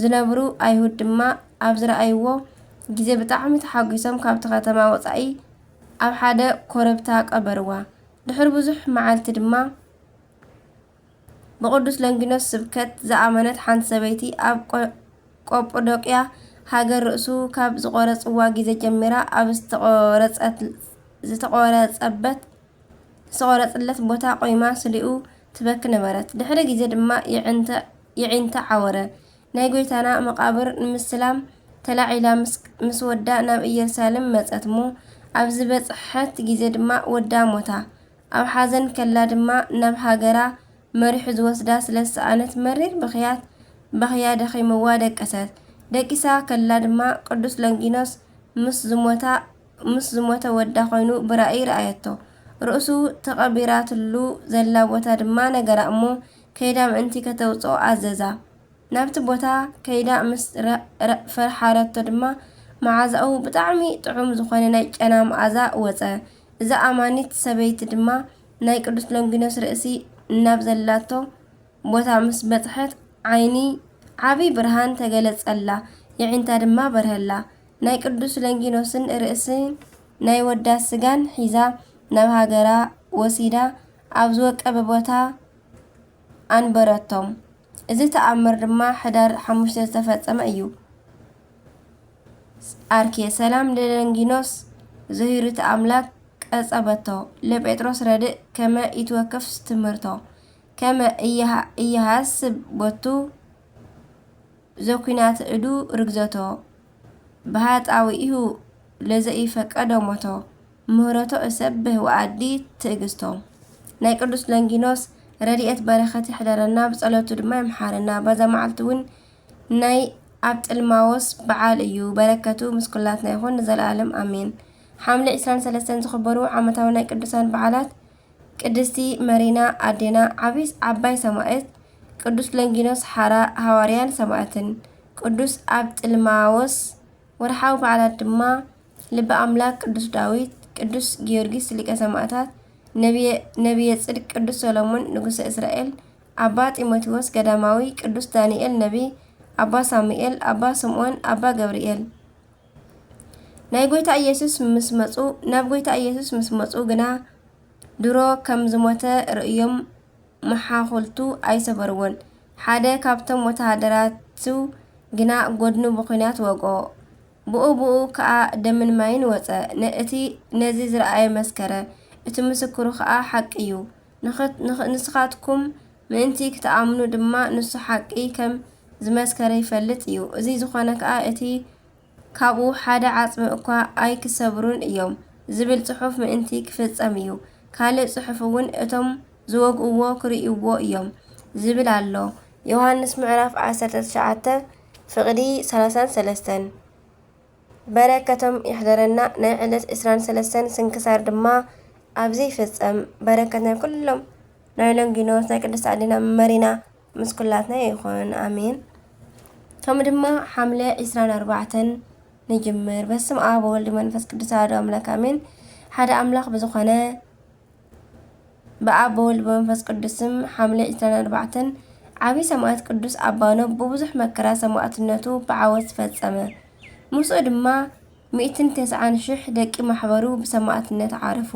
ዝነብሩ ኣይሁድ ድማ ኣብ ዝረኣይዎ ጊዜ ብጣዕሚ ተሓጒሶም ካብቲ ከተማ ወፃኢ ኣብ ሓደ ኮረብታ ቀበርዋ። ድሕሪ ብዙሕ መዓልቲ ድማ ብቅዱስ ለንጊኖስ ስብከት ዝኣመነት ሓንቲ ሰበይቲ ኣብ ቆጵዶቅያ ሃገር ርእሱ ካብ ዝቆረጽዋ ጊዜ ጀሚራ ኣብ ዝተቆረጸለት ቦታ ቆይማ ስሊኡ ትበክ ነበረት። ድሕሪ ጊዜ ድማ ይዒንታ ዓወረ። ናይ ጎይታና መቃብር ንምስላም ተላዒላ ምስ ወዳ ናብ ኢየሩሳሌም መጸት እሞ ኣብ ዝበጽሐት ጊዜ ድማ ወዳ ሞታ። ኣብ ሓዘን ከላ ድማ ናብ ሃገራ መሪሑ ዝወስዳ ስለ ዝሰኣነት መሪር በኽያ ደኺምዋ ደቀሰት። ደቂሳ ከላ ድማ ቅዱስ ለንጊኖስ ምስ ዝሞተ ወዳ ኮይኑ ብራእይ ረኣየቶ። ርእሱ ተቐቢራትሉ ዘላ ቦታ ድማ ነገራ እሞ ከይዳ ምእንቲ ከተውፅኦ ኣዘዛ። ናብቲ ቦታ ከይዳ ምስ ፈርሓረቶ ድማ መዓዛኡ ብጣዕሚ ጥዑም ዝኾነ ናይ ጨና መዓዛ ወፀ። እዛ ኣማኒት ሰበይቲ ድማ ናይ ቅዱስ ለንጊኖስ ርእሲ ናብ ዘላቶ ቦታ ምስ በጽሐት ዓይኒ ዓብይ ብርሃን ተገለጸላ። ይዒንታ ድማ በርሀላ። ናይ ቅዱስ ለንጊኖስን ርእሲ ናይ ወዳ ስጋን ሒዛ ናብ ሃገራ ወሲዳ ኣብ ዝወቀበ ቦታ ኣንበረቶም። እዚ ተኣምር ድማ ሕዳር 5 ዝተፈጸመ እዩ። ኣርኬ ሰላም ለለንጊኖስ ዘሂሩት ኣምላክ ቀጸበቶ ለጴጥሮስ ረድእ ከመ ይትወከፍ ትምህርቶ ከመ እየሃስብ ቦቱ ዘኩናት እዱ ርግዘቶ ብሃጣዊኢሁ ለዘኢፈቀዶ ሞቶ ምህረቶ እሰብህ ወኣዲ ትዕግስቶ። ናይ ቅዱስ ለንጊኖስ ረድኤት በረኸት ይሕደረና ብጸሎቱ ድማ ይምሓረና። በዛ መዓልቲ ናይ ኣብጥልማዎስ በዓል እዩ። በረከቱ ምስ ኩላትና ይኹን ንዘለዓለም አሜን። ሐምሌ 23 ዝኽበሩ ዓመታዊ ናይ ቅዱሳን በዓላት ቅድስቲ መሪና አዴና ዓባይ ሰማዕት፣ ቅዱስ ለንጊኖስ ሐዋርያን ሰማዕትን፣ ቅዱስ ኣብጥልማዎስ። ወርሓዊ በዓላት ድማ ልበ አምላክ ቅዱስ ዳዊት፣ ቅዱስ ጊዮርጊስ ሊቀ ሰማዕታት፣ ነቢየ ጽድቅ ቅዱስ ሰሎሞን ንጉሰ እስራኤል፣ አባ ጢሞቴዎስ ገዳማዊ፣ ቅዱስ ዳንኤል ነቢይ፣ አባ ሳሙኤል፣ አባ ስምዖን፣ አባ ገብርኤል። ናይ ጎይታ ኢየሱስ ናብ ጎይታ ኢየሱስ ምስ መጹ ግና ድሮ ከም ዝሞተ ርእዮም መሓኹልቱ ኣይሰበርዎን። ሓደ ካብቶም ወተሃደራቱ ግና ጎድኑ ብኹናት ወግኦ። ብኡ ከዓ ደምን ማይን ወፀ። ነዚ ዝረአየ መስከረ። እቲ ምስክሩ ከዓ ሓቂ እዩ። ንስኻትኩም ምእንቲ ክትኣምኑ ድማ ንሱ ሓቂ ከም ዝመስከረ ይፈልጥ እዩ። እዚ ዝኾነ ከዓ እቲ ካብኡ ሓደ ዓጽሚ እኳ ኣይክሰብሩን እዮም ዝብል ጽሑፍ ምእንቲ ክፍጸም እዩ። ካልእ ጽሑፍ እውን እቶም ዝወግእዎ ክርእይዎ እዮም ዝብል ኣሎ። ዮሃንስ ምዕራፍ 19 ፍቕዲ 33። በረከቶም ይሕደረና። ናይ ዕለት 23 ስንክሳር ድማ ኣብዚ ይፍጸም። በረከት ናይ ኩሎም ናይ ለንጊኖስ ናይ ቅድስቲ አዴና መሪና ምስ ኩላትና ይኹን አሜን። ከም ድማ ሐምሌ 24 ንጅምር። በስመ አብ ወወልድ መንፈስ ቅዱስ አሐዱ አምላክ አሜን። ሓደ አምላክ ብዝኾነ በአብ በወልድ በመንፈስ ቅዱስም ሐምሌ 24 ዓብይ ሰማዕት ቅዱስ አባኖብ ብብዙሕ መከራ ሰማዕትነቱ ብዓወት ፈጸመ። ምስኡ ድማ 190,000 ደቂ ማሕበሩ ብሰማዕትነት ዓረፉ።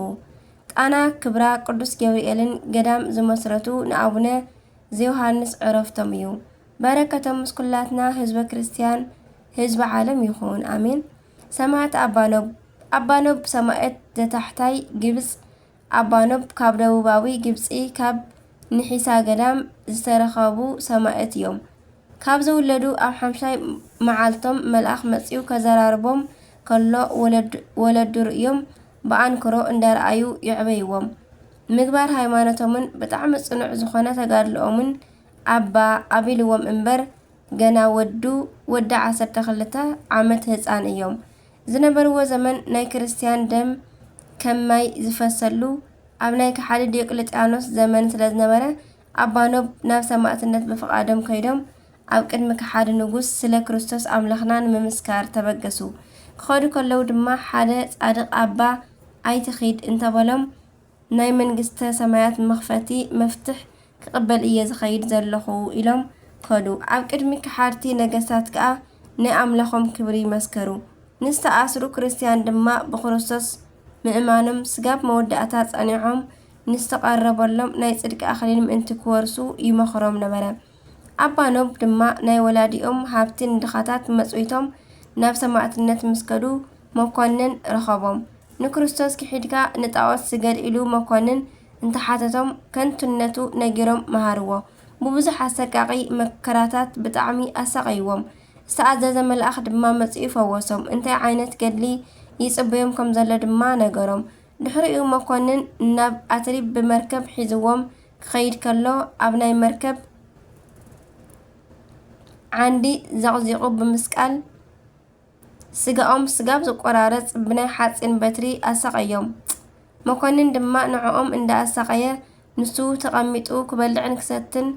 ጣና ክብራ ቅዱስ ገብርኤልን ገዳም ዝመስረቱ ንአቡነ ዘዮሃንስ ዕረፍቶም እዩ። በረከቶም ምስ ኩላትና ህዝበ ክርስቲያን ህዝበ ዓለም ይኹን አሜን። ሰማዕት አባኖብ ሰማዕት ዘታሕታይ ግብጽ አባኖብ ካብ ደቡባዊ ግብጺ ካብ ንሒሳ ገዳም ዝተረኸቡ ሰማዕት እዮም። ካብ ዝውለዱ ኣብ 5 መዓልቶም መልአኽ መጺኡ ከዘራርቦም ከሎ ወለዱ ርእዮም ብኣንክሮ እንዳረኣዩ ይዕበይዎም። ምግባር ሃይማኖቶምን ብጣዕሚ ጽኑዕ ዝኾነ ተጋድሎኦምን ኣቢልዎም እምበር ገና ወዲ 12 ዓመት ህፃን እዮም። ዝነበርዎ ዘመን ናይ ክርስቲያን ደም ከም ማይ ዝፈሰሉ ኣብ ናይ ከሓዲ ዲዮቅልጥያኖስ ዘመን ስለ ዝነበረ አባኖብ ናብ ሰማዕትነት ብፍቓዶም ከይዶም ኣብ ቅድሚ ከሓዲ ንጉስ ስለ ክርስቶስ ኣምላኽና ንምምስካር ተበገሱ። ክኸዱ ከለዉ ድማ ሓደ ጻድቕ አባ ኣይትኺድ እንተበሎም ናይ መንግስተ ሰማያት መኽፈቲ መፍትሕ ክቕበል እየ ዝኸይድ ዘለኹ ኢሎም ከዱ። ኣብ ቅድሚ ከሓድቲ ነገስታት ከዓ ናይ ኣምላኾም ክብሪ ይመስከሩ። ንዝተኣስሩ ክርስቲያን ድማ ብክርስቶስ ምእማኖም ስጋብ መወዳእታ ጸኒዖም ንዝተቐረበሎም ናይ ጽድቂ ኣኽሊል ምእንቲ ክወርሱ ይመኽሮም ነበረ። አባኖብ ድማ ናይ ወላዲኦም ሃብቲ ንድኻታት መጽዊቶም ናብ ሰማዕትነት ምስከዱ መኮንን ረኸቦም። ንክርስቶስ ክሒድካ ንጣዖት ስገድ ኢሉ መኮንን እንተሓተቶም ከንቱነቱ ነጊሮም መሃርዎ። ብብዙሕ ኣሰቃቂ መከራታት ብጣዕሚ ኣሰቀይዎም። ዝተኣዘዘ መልአኽ ድማ መጺኡ ፈወሶም። እንታይ ዓይነት ገድሊ ይጽበዮም ከም ዘሎ ድማ ነገሮም። ድሕሪኡ መኮንን ናብ ኣትሪብ ብመርከብ ሒዝዎም ክኸይድ ከሎ ኣብ ናይ መርከብ ዓንዲ ዘቕዚቑ ብምስቃል ስጋኦም ስጋብ ዝቆራረጽ ብናይ ሓፂን በትሪ ኣሰቀዮም። መኮንን ድማ ንዕኦም እንዳኣሰቀየ ንሱ ተቐሚጡ ክበልዕን ክሰትን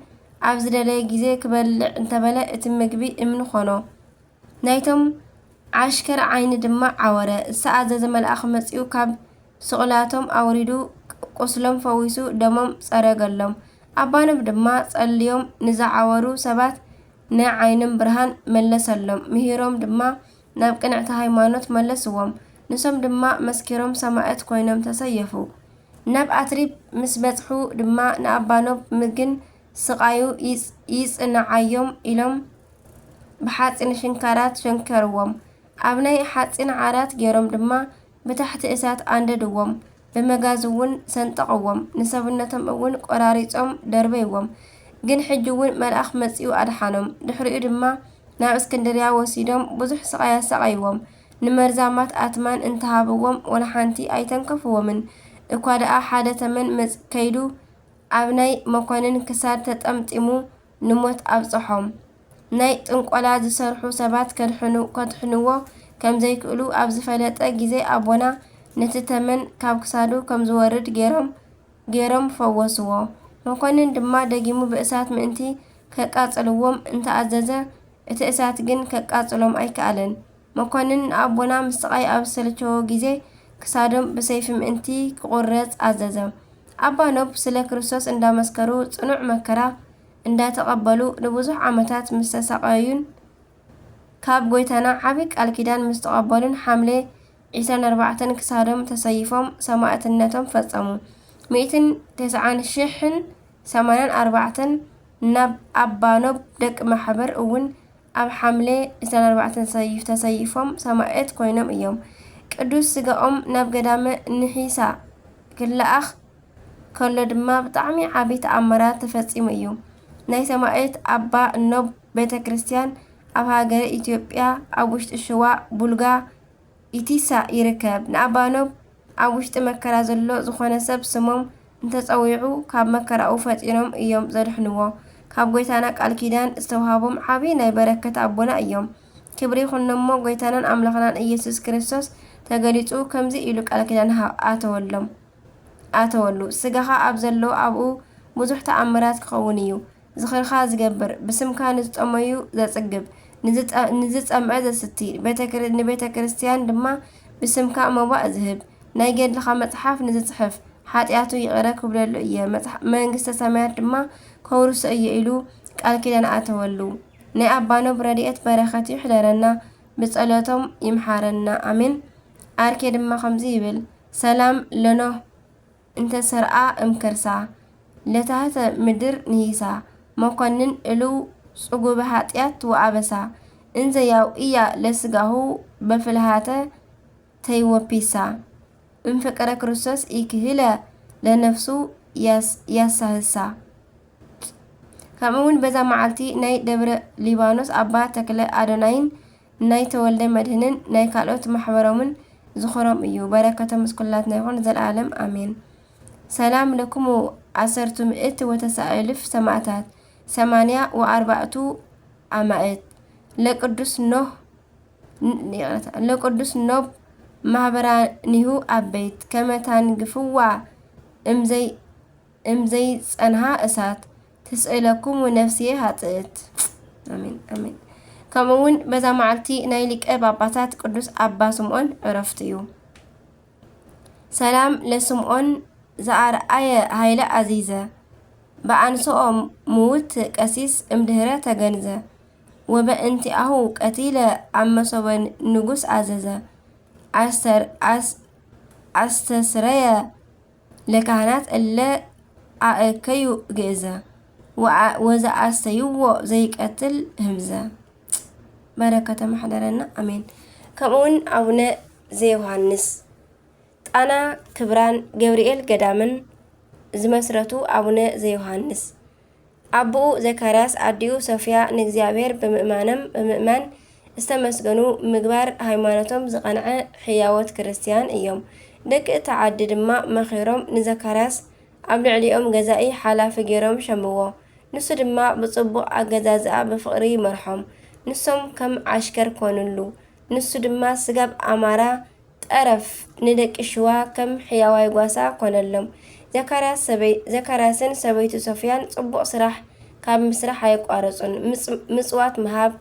ኣብ ዝደለየ ግዜ ክበልዕ እንተበለ እቲ ምግቢ እምኒ ኾኖ። ናይቶም ዓሽከር ዓይኒ ድማ ዓወረ። ዝተኣዘዘ መልአኽ መጺኡ ካብ ስቕላቶም ኣውሪዱ ቁስሎም ፈዊሱ ደሞም ጸረገሎም። አባኖብ ድማ ጸልዮም ንዝዓወሩ ሰባት ናይ ዓይኖም ብርሃን መለሰሎም። ምሂሮም ድማ ናብ ቅንዕቲ ሃይማኖት መለስዎም። ንሶም ድማ መስኪሮም ሰማዕት ኮይኖም ተሰየፉ። ናብ ኣትሪብ ምስ በጽሑ ድማ ንአባኖብ ምግን ስቃዩ ይጽንዓዮም ኢሎም ብሓፂን ሽንካራት ሸንከርዎም። ኣብ ናይ ሓፂን ዓራት ገይሮም ድማ ብታሕቲ እሳት ኣንደድዎም። ብመጋዝ እውን ሰንጠቕዎም። ንሰብነቶም እውን ቆራሪጾም ደርበይዎም። ግን ሕጂ እውን መልአኽ መጺኡ ኣድሓኖም። ድሕሪኡ ድማ ናብ እስክንድርያ ወሲዶም ብዙሕ ስቃይ ኣሰቃይዎም። ንመርዛማት ኣትማን እንተሃብዎም ወላ ሓንቲ ኣይተንከፍዎምን። እኳ ደኣ ሓደ ተመን ከይዱ ኣብ ናይ መኮንን ክሳድ ተጠምጢሙ ንሞት ኣብጽሖም ናይ ጥንቆላ ዝሰርሑ ሰባት ከድሕንዎ ከም ዘይክእሉ ኣብ ዝፈለጠ ግዜ ኣቦና ነቲ ተመን ካብ ክሳዱ ከም ዝወርድ ገይሮም ፈወስዎ። መኮንን ድማ ደጊሙ ብእሳት ምእንቲ ከቃጽልዎም እንተኣዘዘ እቲ እሳት ግን ከቃጽሎም ኣይከኣለን። መኮንን ንኣቦና ምስ ስቃይ ኣብ ዝተለቸዎ ግዜ ክሳዶም ብሰይፊ ምእንቲ ክቁረጽ ኣዘዘ። ኣባ ኖብ ስለ ክርስቶስ እንዳመስከሩ ጽኑዕ መከራ እንዳተቐበሉ ንብዙሕ ዓመታት ምስ ተሰቃዩን ካብ ጎይታና ዓብይ ቃል ኪዳን ምስ ተቐበሉን ሐምሌ 24 ክሳዶም ተሰይፎም ሰማዕትነቶም ፈጸሙ። 1984 ናብ ኣባ ኖብ ደቂ ማሕበር እውን ኣብ ሐምሌ 24 ተሰይፎም ሰማዕት ኮይኖም እዮም። ቅዱስ ስጋኦም ናብ ገዳመ ንሒሳ ክለኣኽ ከሎ ድማ ብጣዕሚ ዓብይ ተኣምራት ተፈጺሙ እዩ። ናይ ሰማዕት ኣባ ኖብ ቤተክርስትያን ኣብ ሃገረ ኢትዮጵያ ኣብ ውሽጢ ሽዋ ቡልጋ ኢቲሳ ይርከብ። ንኣባ ኖብ ኣብ ውሽጢ መከራ ዘሎ ዝኾነ ሰብ ስሞም እንተጸዊዑ ካብ መከራኡ ፈጢኖም እዮም ዘድሕንዎ። ካብ ጎይታና ቃል ኪዳን ዝተውሃቦም ዓብይ ናይ በረከት ኣቦና እዮም። ክብሪ ይኹኖሞ ጎይታናን ኣምላኽናን ኢየሱስ ክርስቶስ ተገሊጹ ከምዚ ኢሉ ቃል ኪዳን ኣተወሉ ስጋኻ ኣብ ዘሎ ኣብኡ ብዙሕ ተኣምራት ክኸውን እዩ። ዝኽርኻ ዝገብር ብስምካ ንዝጠመዩ ዘጽግብ ንዝጸምዐ ዘስቲ ንቤተ ክርስቲያን ድማ ብስምካ መባእ ዝህብ ናይ ገድልኻ መጽሓፍ ንዝጽሕፍ ሓጢኣቱ ይቕረ ክብለሉ እየ መንግስተ ሰማያት ድማ ከውርሶ እየ ኢሉ ቃል ኪዳን ኣተወሉ። ናይ ኣባ ኖብ ረድኤት በረኸት ይሕደረና ብጸሎቶም ይምሓረና ኣሜን። ኣርኬ ድማ ከምዚ ይብል ሰላም ለኖህ እንተሰርአ እምከርሳ ለታህተ ምድር ንሂሳ መኮንን እልው ጽጉበ ኃጢአት ወአበሳ እንዘያው እያ ለስጋሁ በፍልሃተ ተይወፒሳ እንፍቅረ ክርስቶስ ይክህለ ለነፍሱ ያሳህሳ። ከምኡውን በዛ መዓልቲ ናይ ደብረ ሊባኖስ ኣባ ተክለ አዶናይን ናይ ተወልደ መድህንን ናይ ካልኦት ማሕበሮምን ዝኽሮም እዩ። በረከቶም ምስ ኩላትና ይኹን ዘለዓለም አሜን። ሰላም ለኩሙ 100 ሰማዕታት 84 ኣማእት ለቅዱስ ኖብ ማህበራኒሁ ኣበይት ከመታንግፍዋ እምዘይ ጸንሃ እሳት ትስእለኩም ነፍስየ ሃጥእት አሜን አሜን። ከምኡውን በዛ መዓልቲ ናይ ሊቀ ጳጳሳት ቅዱስ ኣባ ስምዖን ዕረፍቱ እዩ። ሰላም ለስምዖን ዘኣርአየ ሃይለ ኣዚዘ በኣንስኦ ምውት ቀሲስ እምድህረ ተገንዘ ወበእንቲአሁ ቀቲለ ኣብ መሶበ ንጉስ ኣዘዘ ኣስተስረየ ለካህናት እለ ኣእከዩ ግእዘ ወዘኣስተይዎ ዘይቀትል ህምዘ። በረከተ ማሕደረና አሜን። ከምኡውን ኣቡነ ዘዮሃንስ ጣና ክብራን ገብርኤል ገዳምን ዝመስረቱ ኣቡነ ዘዮሃንስ ኣቦኡ ዘካርያስ ኣዲኡ ሶፍያ ንእግዚአብሔር ብምእማን ዝተመስገኑ ምግባር ሃይማኖቶም ዝቐንዐ ሕያወት ክርስቲያን እዮም። ደቂ እቲ ዓዲ ድማ መኺሮም ንዘካርያስ ኣብ ልዕሊኦም ገዛኢ ሓላፊ ገይሮም ሸምዎ። ንሱ ድማ ብጽቡቕ ኣገዛዝኣ ብፍቕሪ ይመርሖም። ንሶም ከም ዓሽከር ኮኑሉ። ንሱ ድማ ስጋብ ኣማራ ጠረፍ ንደቂ ሽዋ ከም ሕያዋይ ጓሳ ኮነሎም። ዘካርያስን ሰበይቱ ሶፍያን ጽቡቕ ስራሕ ካብ ምስራሕ ኣይቋረጹን። ምጽዋት ምሃብ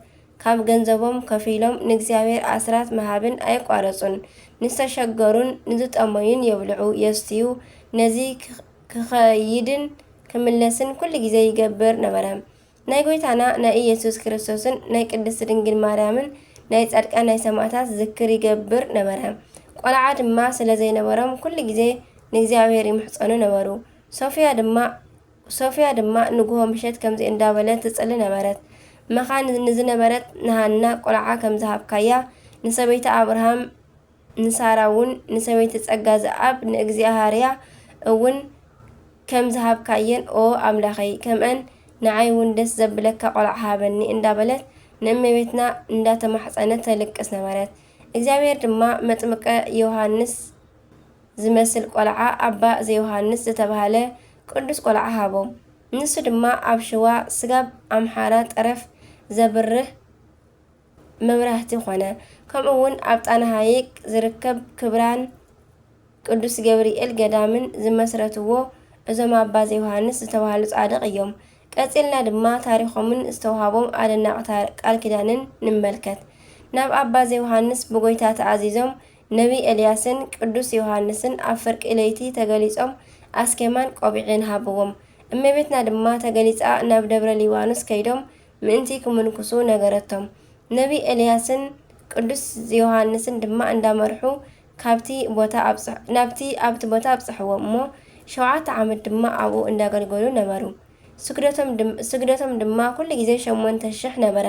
ካብ ገንዘቦም ከፊሎም ንእግዚአብሔር ኣስራት ምሃብን ኣይቋረጹን። ንዝተሸገሩን ንዝጠመዩን የብልዑ የስትዩ። ነዚ ክኸይድን ክምለስን ኩሉ ግዜ ይገብር ነበረ። ናይ ጎይታና ናይ ኢየሱስ ክርስቶስን ናይ ቅድስት ድንግል ማርያምን ናይ ጻድቃን ናይ ሰማዕታት ዝክር ይገብር ነበረ። ቆልዓ ድማ ስለ ዘይነበሮም ኩሉ ግዜ ንእግዚአብሔር ይምሕፀኑ ነበሩ። ሶፍያ ድማ ንጉሆ ምሸት ከምዚ እንዳበለት ትጽሊ ነበረት። መኻን ንዝነበረት ንሃና ቆልዓ ከም ዝሃብካያ ንሰበይቲ አብርሃም ንሳራ እውን ንሰበይቲ ጸጋ ዝኣብ ንእግዚአብሔርያ እውን ከም ዝሃብካየን ኦ ኣምላኸይ ከምአን ንዓይ እውን ደስ ዘብለካ ቆልዓ ሃበኒ እንዳበለት ንእመቤትና እንዳተማሕፀነት ተልቅስ ነበረት። እግዚአብሔር ድማ መጥምቀ ዮሃንስ ዝመስል ቆልዓ ኣባ ዘዮሃንስ ዝተባሃለ ቅዱስ ቆልዓ ሃቦም። ንሱ ድማ ኣብ ሽዋ ስጋብ ኣምሓራ ጠረፍ ዘብርህ መብራህቲ ኮነ። ከምኡ እውን ኣብ ጣና ሃይቅ ዝርከብ ክብራን ቅዱስ ገብርኤል ገዳምን ዝመስረትዎ እዞም ኣባ ዘዮሃንስ ዝተባሃሉ ጻድቕ እዮም። ቀፂልና ድማ ታሪኾምን ዝተዋሃቦም ኣደናቂ ቃል ኪዳንን ንመልከት። ናብ ኣባ ዘዮሃንስ ብጎይታ ተኣዚዞም ነቢ ኤልያስን ቅዱስ ዮሃንስን ኣብ ፍርቂ ለይቲ ተገሊጾም ኣስኬማን ቆቢዕን ሃብዎም። እመቤትና ድማ ተገሊጻ ናብ ደብረ ሊባኖስ ከይዶም ምእንቲ ክምንኩሱ ነገረቶም። ነቢ ኤልያስን ቅዱስ ዮሃንስን ድማ እንዳመርሑ ናብቲ ቦታ ኣብፅሕዎም እሞ 7 ዓመት ድማ ኣብኡ እንዳገልገሉ ነበሩ። ስግደቶም ድማ ኩሉ ግዜ 8,000 ነበረ።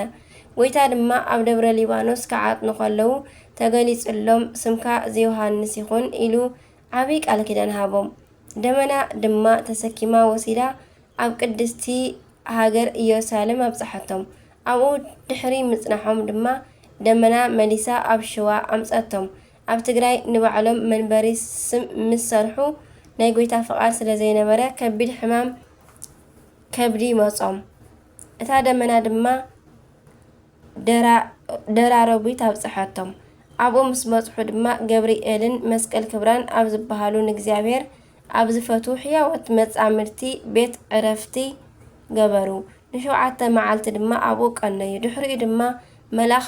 ጎይታ ድማ ኣብ ደብረ ሊባኖስ ክዓጥኑ ከለዉ ተገሊጽሎም ስምካ ዘዮሃንስ ይኹን ኢሉ ዓብይ ቃል ኪዳን ሃቦም። ደመና ድማ ተሰኪማ ወሲዳ ኣብ ቅድስቲ ሃገር ኢየሩሳሌም ኣብፅሓቶም። ኣብኡ ድሕሪ ምጽናሖም ድማ ደመና መሊሳ ኣብ ሽዋ ኣምፀቶም። ኣብ ትግራይ ንባዕሎም መንበሪ ምስ ሰርሑ ናይ ጎይታ ፍቃድ ስለ ዘይነበረ ከቢድ ሕማም ከብዲ መጾም። እታ ደመና ድማ ደራረቢት ኣብፅሓቶም። ኣብኡ ምስ በጽሑ ድማ ገብርኤልን መስቀል ክብራን ኣብ ዝበሃሉ ንእግዚኣብሔር ኣብ ዝፈቱ ሕያወት መጻምድቲ ቤት ዕረፍቲ ገበሩ። ን7 መዓልቲ ድማ ኣብኡ ቀነዩ። ድሕሪኡ ድማ መልኣኽ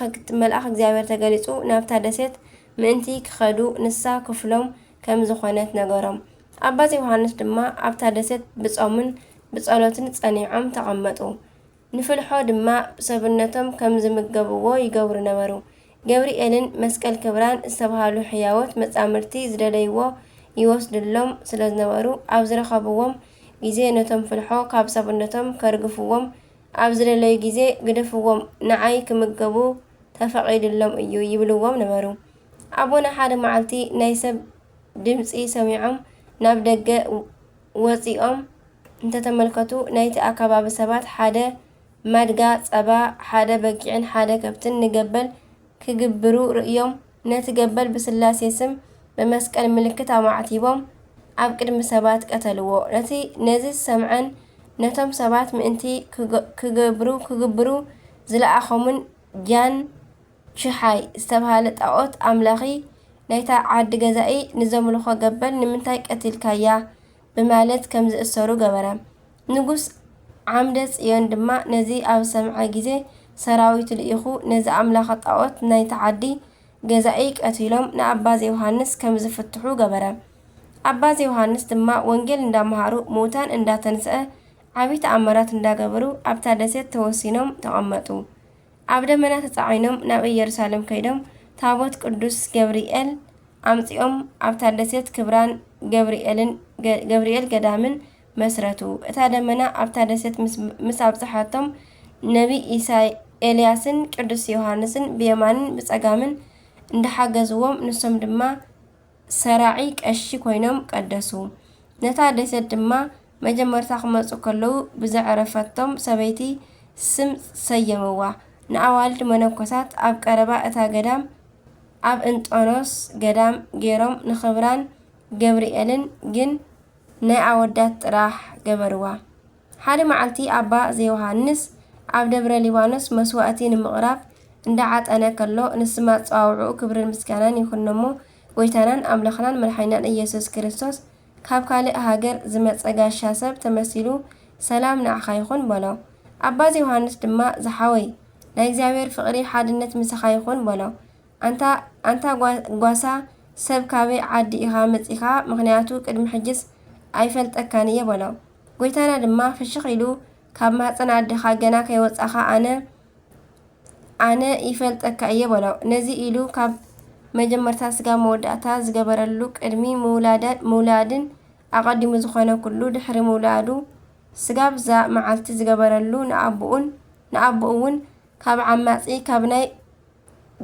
እግዚአብሔር ተገሊጹ ናብታ ደሴት ምእንቲ ክኸዱ ንሳ ክፍሎም ከም ዝኾነት ነገሮም። ኣባ ዘዮሃንስ ድማ ኣብታ ደሴት ብጾምን ብጸሎትን ጸኒዖም ተቐመጡ። ንፍልሖ ድማ ሰብነቶም ከም ዝምገብዎ ይገብሩ ነበሩ። ገብርኤልን መስቀል ክብራን ዝተባሃሉ ሕያወት መጻምድቲ ዝደለይዎ ይወስድሎም ስለ ዝነበሩ ኣብ ዝረኸብዎም ግዜ ነቶም ፍልሖ ካብ ሰብነቶም ከርግፍዎም ኣብ ዝደለዩ ግዜ ግደፍዎም ንዓይ ክምገቡ ተፈቒድሎም እዩ ይብልዎም ነበሩ። ኣቦና ሓደ መዓልቲ ናይ ሰብ ድምፂ ሰሚዖም ናብ ደገ ወፂኦም እንተተመልከቱ ናይቲ ኣከባቢ ሰባት ሓደ ማድጋ ጸባ፣ ሓደ በጊዕን ሓደ ከብትን ንገበል ክግብሩ ርእዮም ነቲ ገበል ብስላሴ ስም በመስቀል ምልክት ኣማዕቲቦም ኣብ ቅድሚ ሰባት ቀተልዎ። ነዚ ሰምዐን ነቶም ሰባት ምእንቲ ክግብሩ ዝለኣኸሙን ጃን ችሓይ ዝተባሃለ ጣዖት ኣምላኺ ናይታ ዓዲ ገዛኢ ንዘምልኾ ገበል ንምንታይ ቀቲልካያ ብማለት ከም ዝእሰሩ ገበረ። ንጉስ ዓምደ ጽዮን ድማ ነዚ ኣብ ሰምዐ ግዜ ሰራዊቱ ልኢኹ ነዚ ኣምላኸ ጣዖት ናይቲ ዓዲ ገዛኢ ቀቲሎም ንኣባ ዘዮሃንስ ከም ዝፍትሑ ገበረ። ኣባ ዘዮሃንስ ድማ ወንጌል እንዳመሃሩ ምውታን እንዳተንስአ ዓብይ ተኣምራት እንዳገበሩ ኣብታ ደሴት ተወሲኖም ተቐመጡ። ኣብ ደመና ተጻዒኖም ናብ ኢየሩሳሌም ከይዶም ታቦት ቅዱስ ገብርኤል ኣምፂኦም ኣብታ ደሴት ክብራን ገብርኤል ገዳምን መስረቱ። እታ ደመና ኣብታ ደሴት ምስ ኣብፅሓቶም ነቢ ኤልያስን ቅዱስ ዮሃንስን ብየማንን ብጸጋምን እንዳሓገዝዎም ንሶም ድማ ሰራዒ ቀሺ ኮይኖም ቀደሱ። ነታ ደሴት ድማ መጀመርታ ክመፁ ከለዉ ብዘዕረፈቶም ሰበይቲ ስም ሰየምዋ። ንኣዋልድ መነኮሳት ኣብ ቀረባ እታ ገዳም ኣብ እንጦኖስ ገዳም ገይሮም ንኽብራን ገብርኤልን ግን ናይ ኣወዳት ጥራሕ ገበርዋ። ሓደ መዓልቲ ኣባ ዘዮሃንስ ኣብ ደብረ ሊባኖስ መስዋእቲ ንምቕራብ እንዳዓጠነ ከሎ ንስማ ፀዋውዑ ክብርን ምስጋናን ይኹነሞ ጎይታናን ኣምላኽናን መድሓኒናን ኢየሱስ ክርስቶስ ካብ ካልእ ሃገር ዝመፀ ጋሻ ሰብ ተመሲሉ ሰላም ንዓኻ ይኹን በሎ። ኣባ ዘዮሃንስ ድማ ዝሓወይ ናይ እግዚአብሔር ፍቕሪ ሓድነት ምሳኻ ይኹን በሎ። ኣንታ ጓሳ ሰብ ካበይ ዓዲ ኢኻ መፂኻ ምክንያቱ ቅድሚ ሕጅስ ኣይፈልጠካን እየ በሎ። ጎይታና ድማ ፍሽኽ ኢሉ ካብ ማህፀን ኣዴኻ ገና ከይወፃኻ ኣነ ይፈልጠካ እየ በሎ። ነዚ ኢሉ ካብ መጀመርታ ስጋ መወዳእታ ዝገበረሉ ቅድሚ ምውላድን ኣቐዲሙ ዝኾነ ኩሉ ድሕሪ ምውላዱ ስጋ ብዛ መዓልቲ ዝገበረሉ ንኣቦኡ እውን ካብ ዓማፂ ካብ ናይ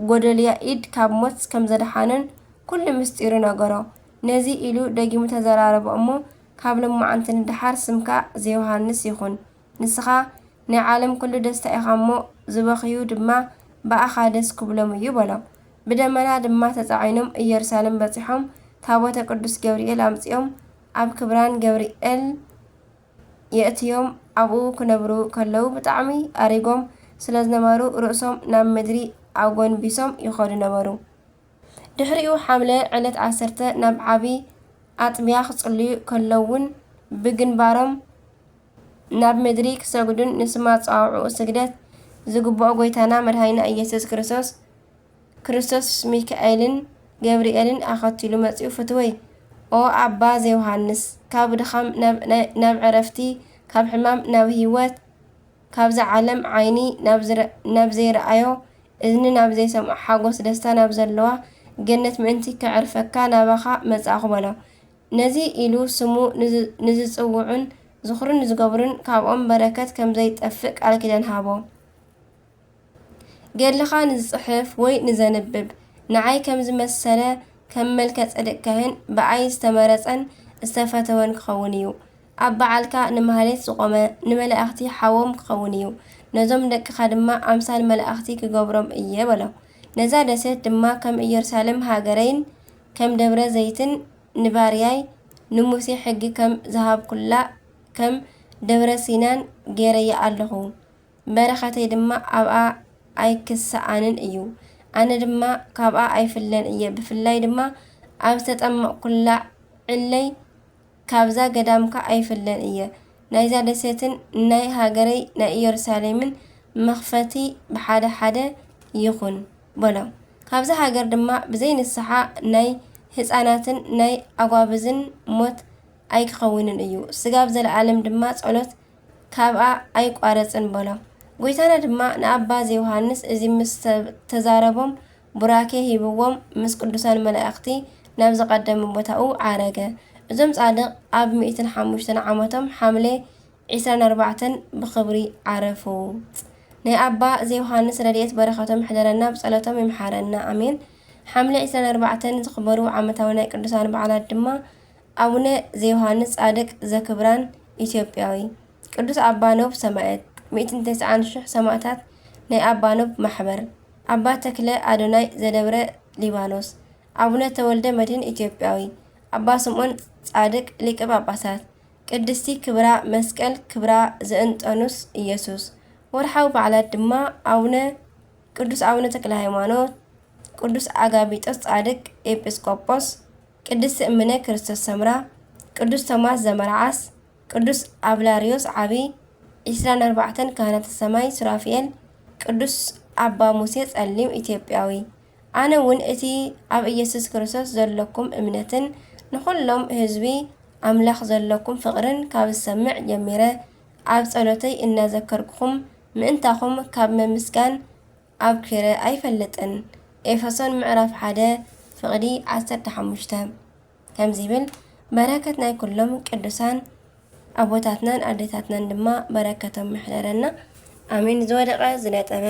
ጎደልያ ኢድ ካብ ሞት ከም ዘድሓነን ኩሉ ምስጢሩ ነገሮ። ነዚ ኢሉ ደጊሙ ተዘራረበ እሞ ካብ ልሙዓንቲ ንድሓር ስምካ ዘዮሃንስ ይኹን ንስኻ ናይ ዓለም ኩሉ ደስታ ኢኻ እሞ ዝበኽዩ ድማ በኣኻ ደስ ክብሎም እዩ በሎ። ብደመና ድማ ተጻዒኖም ኢየሩሳሌም በፂሖም ታቦተ ቅዱስ ገብርኤል አምጽኦም ኣብ ክብራን ገብርኤል የእትዮም ኣብኡ ክነብሩ ከለዉ ብጣዕሚ ኣሪጎም ስለዝነበሩ ርእሶም ናብ ምድሪ ኣጎንቢሶም ይኸዱ ነበሩ። ድሕሪኡ ሓምለ ዕለት 10 ናብ ዓብይ ኣጥቢያ ክጽልዩ ከለውን ብግንባሮም ናብ ምድሪ ክሰግዱን ንስማ ጸዋውዑ ስግደት ዝግብኦ ጎይታና መድሃኒና ኢየሱስ ክርስቶስ ሚካኤልን ገብርኤልን ኣኸቲሉ መጺኡ ፍትወይ ኦ ኣባ ዘዮሃንስ ካብ ድኻም ናብ ዕረፍቲ ካብ ሕማም ናብ ህይወት ካብዚ ዓለም ዓይኒ ናብ ዘይረኣዮ እዝኒ ናብ ዘይሰምዖ ሓጎስ ደስታ ናብ ዘለዋ ገነት ምእንቲ ክዕርፈካ ናባኻ መጻእኹ በሎ። ነዚ ኢሉ ስሙ ንዝጽውዑን ዝኽሩን ዝገብሩን ካብኦም በረከት ከም ዘይጠፍእ ቃል ኪዳን ሃቦ። ገድልኻ ንዝጽሕፍ ወይ ንዘንብብ ንዓይ ከም ዝመሰለ ከም መልከ ጸድቅ ካህን ብኣይ ዝተመረጸን ዝተፈተወን ክኸውን እዩ። ኣብ በዓልካ ንማህሌት ዝቆመ ንመላእኽቲ ሓዎም ክኸውን እዩ። ነዞም ደቅኻ ድማ ኣምሳል መላእኽቲ ክገብሮም እየ በሎ። ነዛ ደሴት ድማ ከም ኢየሩሳሌም ሃገረይን ከም ደብረ ዘይትን ንባርያይ ንሙሴ ሕጊ ከም ዝሃብኩላ ከም ደብረ ሲናን ገይረያ ኣለኹ። በረኸተይ ድማ ኣብኣ ኣይክስኣንን እዩ። ኣነ ድማ ካብኣ ኣይፍለን እየ። ብፍላይ ድማ ኣብ ዝተጠመቕኩላ ዕለይ ካብዛ ገዳምካ ኣይፍለን እየ። ናይዛ ደሴትን ናይ ሃገረይ ናይ ኢየሩሳሌምን መኽፈቲ ብሓደ ሓደ ይኹን በሎ። ካብዛ ሃገር ድማ ብዘይ ንስሓ ናይ ህፃናትን ናይ ኣጓብዝን ሞት ኣይክኸውንን እዩ። ስጋብ ዘለዓለም ድማ ጸሎት ካብኣ ኣይቋረጽን በሎ። ጎይታና ድማ ንኣባ ዘዮሃንስ እዚ ምስ ተዛረቦም ቡራኬ ሂብዎም ምስ ቅዱሳን መላእኽቲ ናብ ዝቐደመ ቦታኡ ዓረገ። እዞም ጻድቕ ኣብ 105 ዓመቶም ሓምለ 24 ብኽብሪ ዓረፉ። ናይ ኣባ ዘዮሃንስ ረድኤት በረኸቶም ሕደረና ብጸሎቶም ይምሓረና ኣሜን። ሓምለ 24 ዝኽበሩ ዓመታዊ ናይ ቅዱሳን በዓላት ድማ ኣቡነ ዘዮሃንስ ጻድቅ ዘክብራን ኢትዮጵያዊ፣ ቅዱስ ኣባ ኖብ ሰማዕት 190,000 ሰማዕታት ናይ ኣባ ኖብ ማሕበር፣ ኣባ ተክለ ኣዶናይ ዘደብረ ሊባኖስ፣ ኣቡነ ተወልደ መድህን ኢትዮጵያዊ፣ ኣባ ስምዖን ጻድቅ ሊቀ ጳጳሳት፣ ቅድስቲ ክብራ መስቀል ክብራ ዘእንጠኑስ ኢየሱስ። ወርሓዊ በዓላት ድማ ቅዱስ ኣቡነ ተክለ ሃይማኖት፣ ቅዱስ ኣጋቢጦስ ጻድቅ ኤጲስቆጶስ፣ ቅድስቲ እምነ ክርስቶስ ሰምራ፣ ቅዱስ ቶማስ ዘመርዓስ፣ ቅዱስ አብላሪዮስ ዓብይ፣ 24 ካህናተ ሰማይ ሱራፊኤል፣ ቅዱስ ኣባ ሙሴ ጸሊም ኢትዮጵያዊ። ኣነ እውን እቲ ኣብ ኢየሱስ ክርስቶስ ዘለኩም እምነትን ንኹሎም ህዝቢ ኣምላኽ ዘለኩም ፍቕርን ካብ ዝሰምዕ ጀሚረ ኣብ ጸሎተይ እናዘከርኩኹም ምእንታኹም ካብ መምስጋን ኣብ ክረ ኣይፈልጥን። ኤፌሶን ምዕራፍ 1 ፍቕዲ 15 ከም ዝብል በረከት ናይ ኩሎም ቅዱሳን ኣቦታትናን ኣዴታትናን ድማ በረከቶም ይሕደረና ኣሜን። ዝወደቐ ዝነጠበ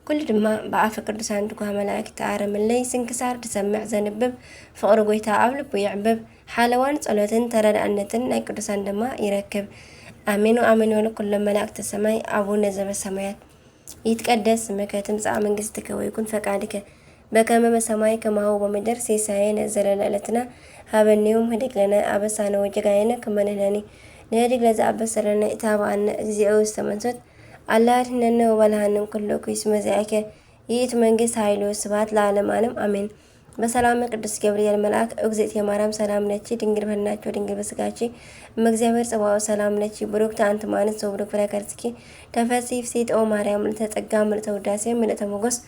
ኩሉ ድማ ብኣፈ ቅዱሳን ትጓህ መላእክቲ ተኣረምለይ ስንክሳር ድሰምዕ ዘንብብ ፍቕሪ ጎይታ ኣብ ልቡ ይዕብብ ሓለዋን ጸሎትን ተረዳእነትን ናይ ቅዱሳን ድማ ይረክብ ኣሜን ወኣሜን። ወለ ኩሎም መላእክቲ ሰማይ ኣቡነ ዘበሰማያት ይትቀደስ ስምከ ትምጻእ መንግሥትከ ወይኩን ፈቃድከ በከመ በሰማይ ከማሁ በምድር ሲሳየነ ዘለለ ዕለትና ሀበነ ዮም ህድግ ለነ አበሳነ ወጌጋየነ ከመ ንሕነኒ ንህድግ ለዘአበሰለነ ኢታብአነ እግዚኦ ውስተ መንሱት አላድኅነነ ወባልሐነን ኩሉ ኩይስ መዚአከ ይእቲ መንግሥት ኃይሉ ስብሐት ለዓለመ ዓለም አሜን። በሰላም ቅዱስ ገብርኤል መልአክ እግዝእትየ ማርያም ሰላም ለኪ ድንግል በድናቸው ድንግል በስጋኪ እመእግዚአብሔር ጽባኦት ሰላም ለኪ ብሩክት አንቲ እምአንስት ወብሩክ ፍሬ ከርሥኪ ተፈሥሒ ፍሥሕት ኦ ማርያም ምልዕተ ጸጋ ምልዕተ ውዳሴ ምልዕተ ሞገስ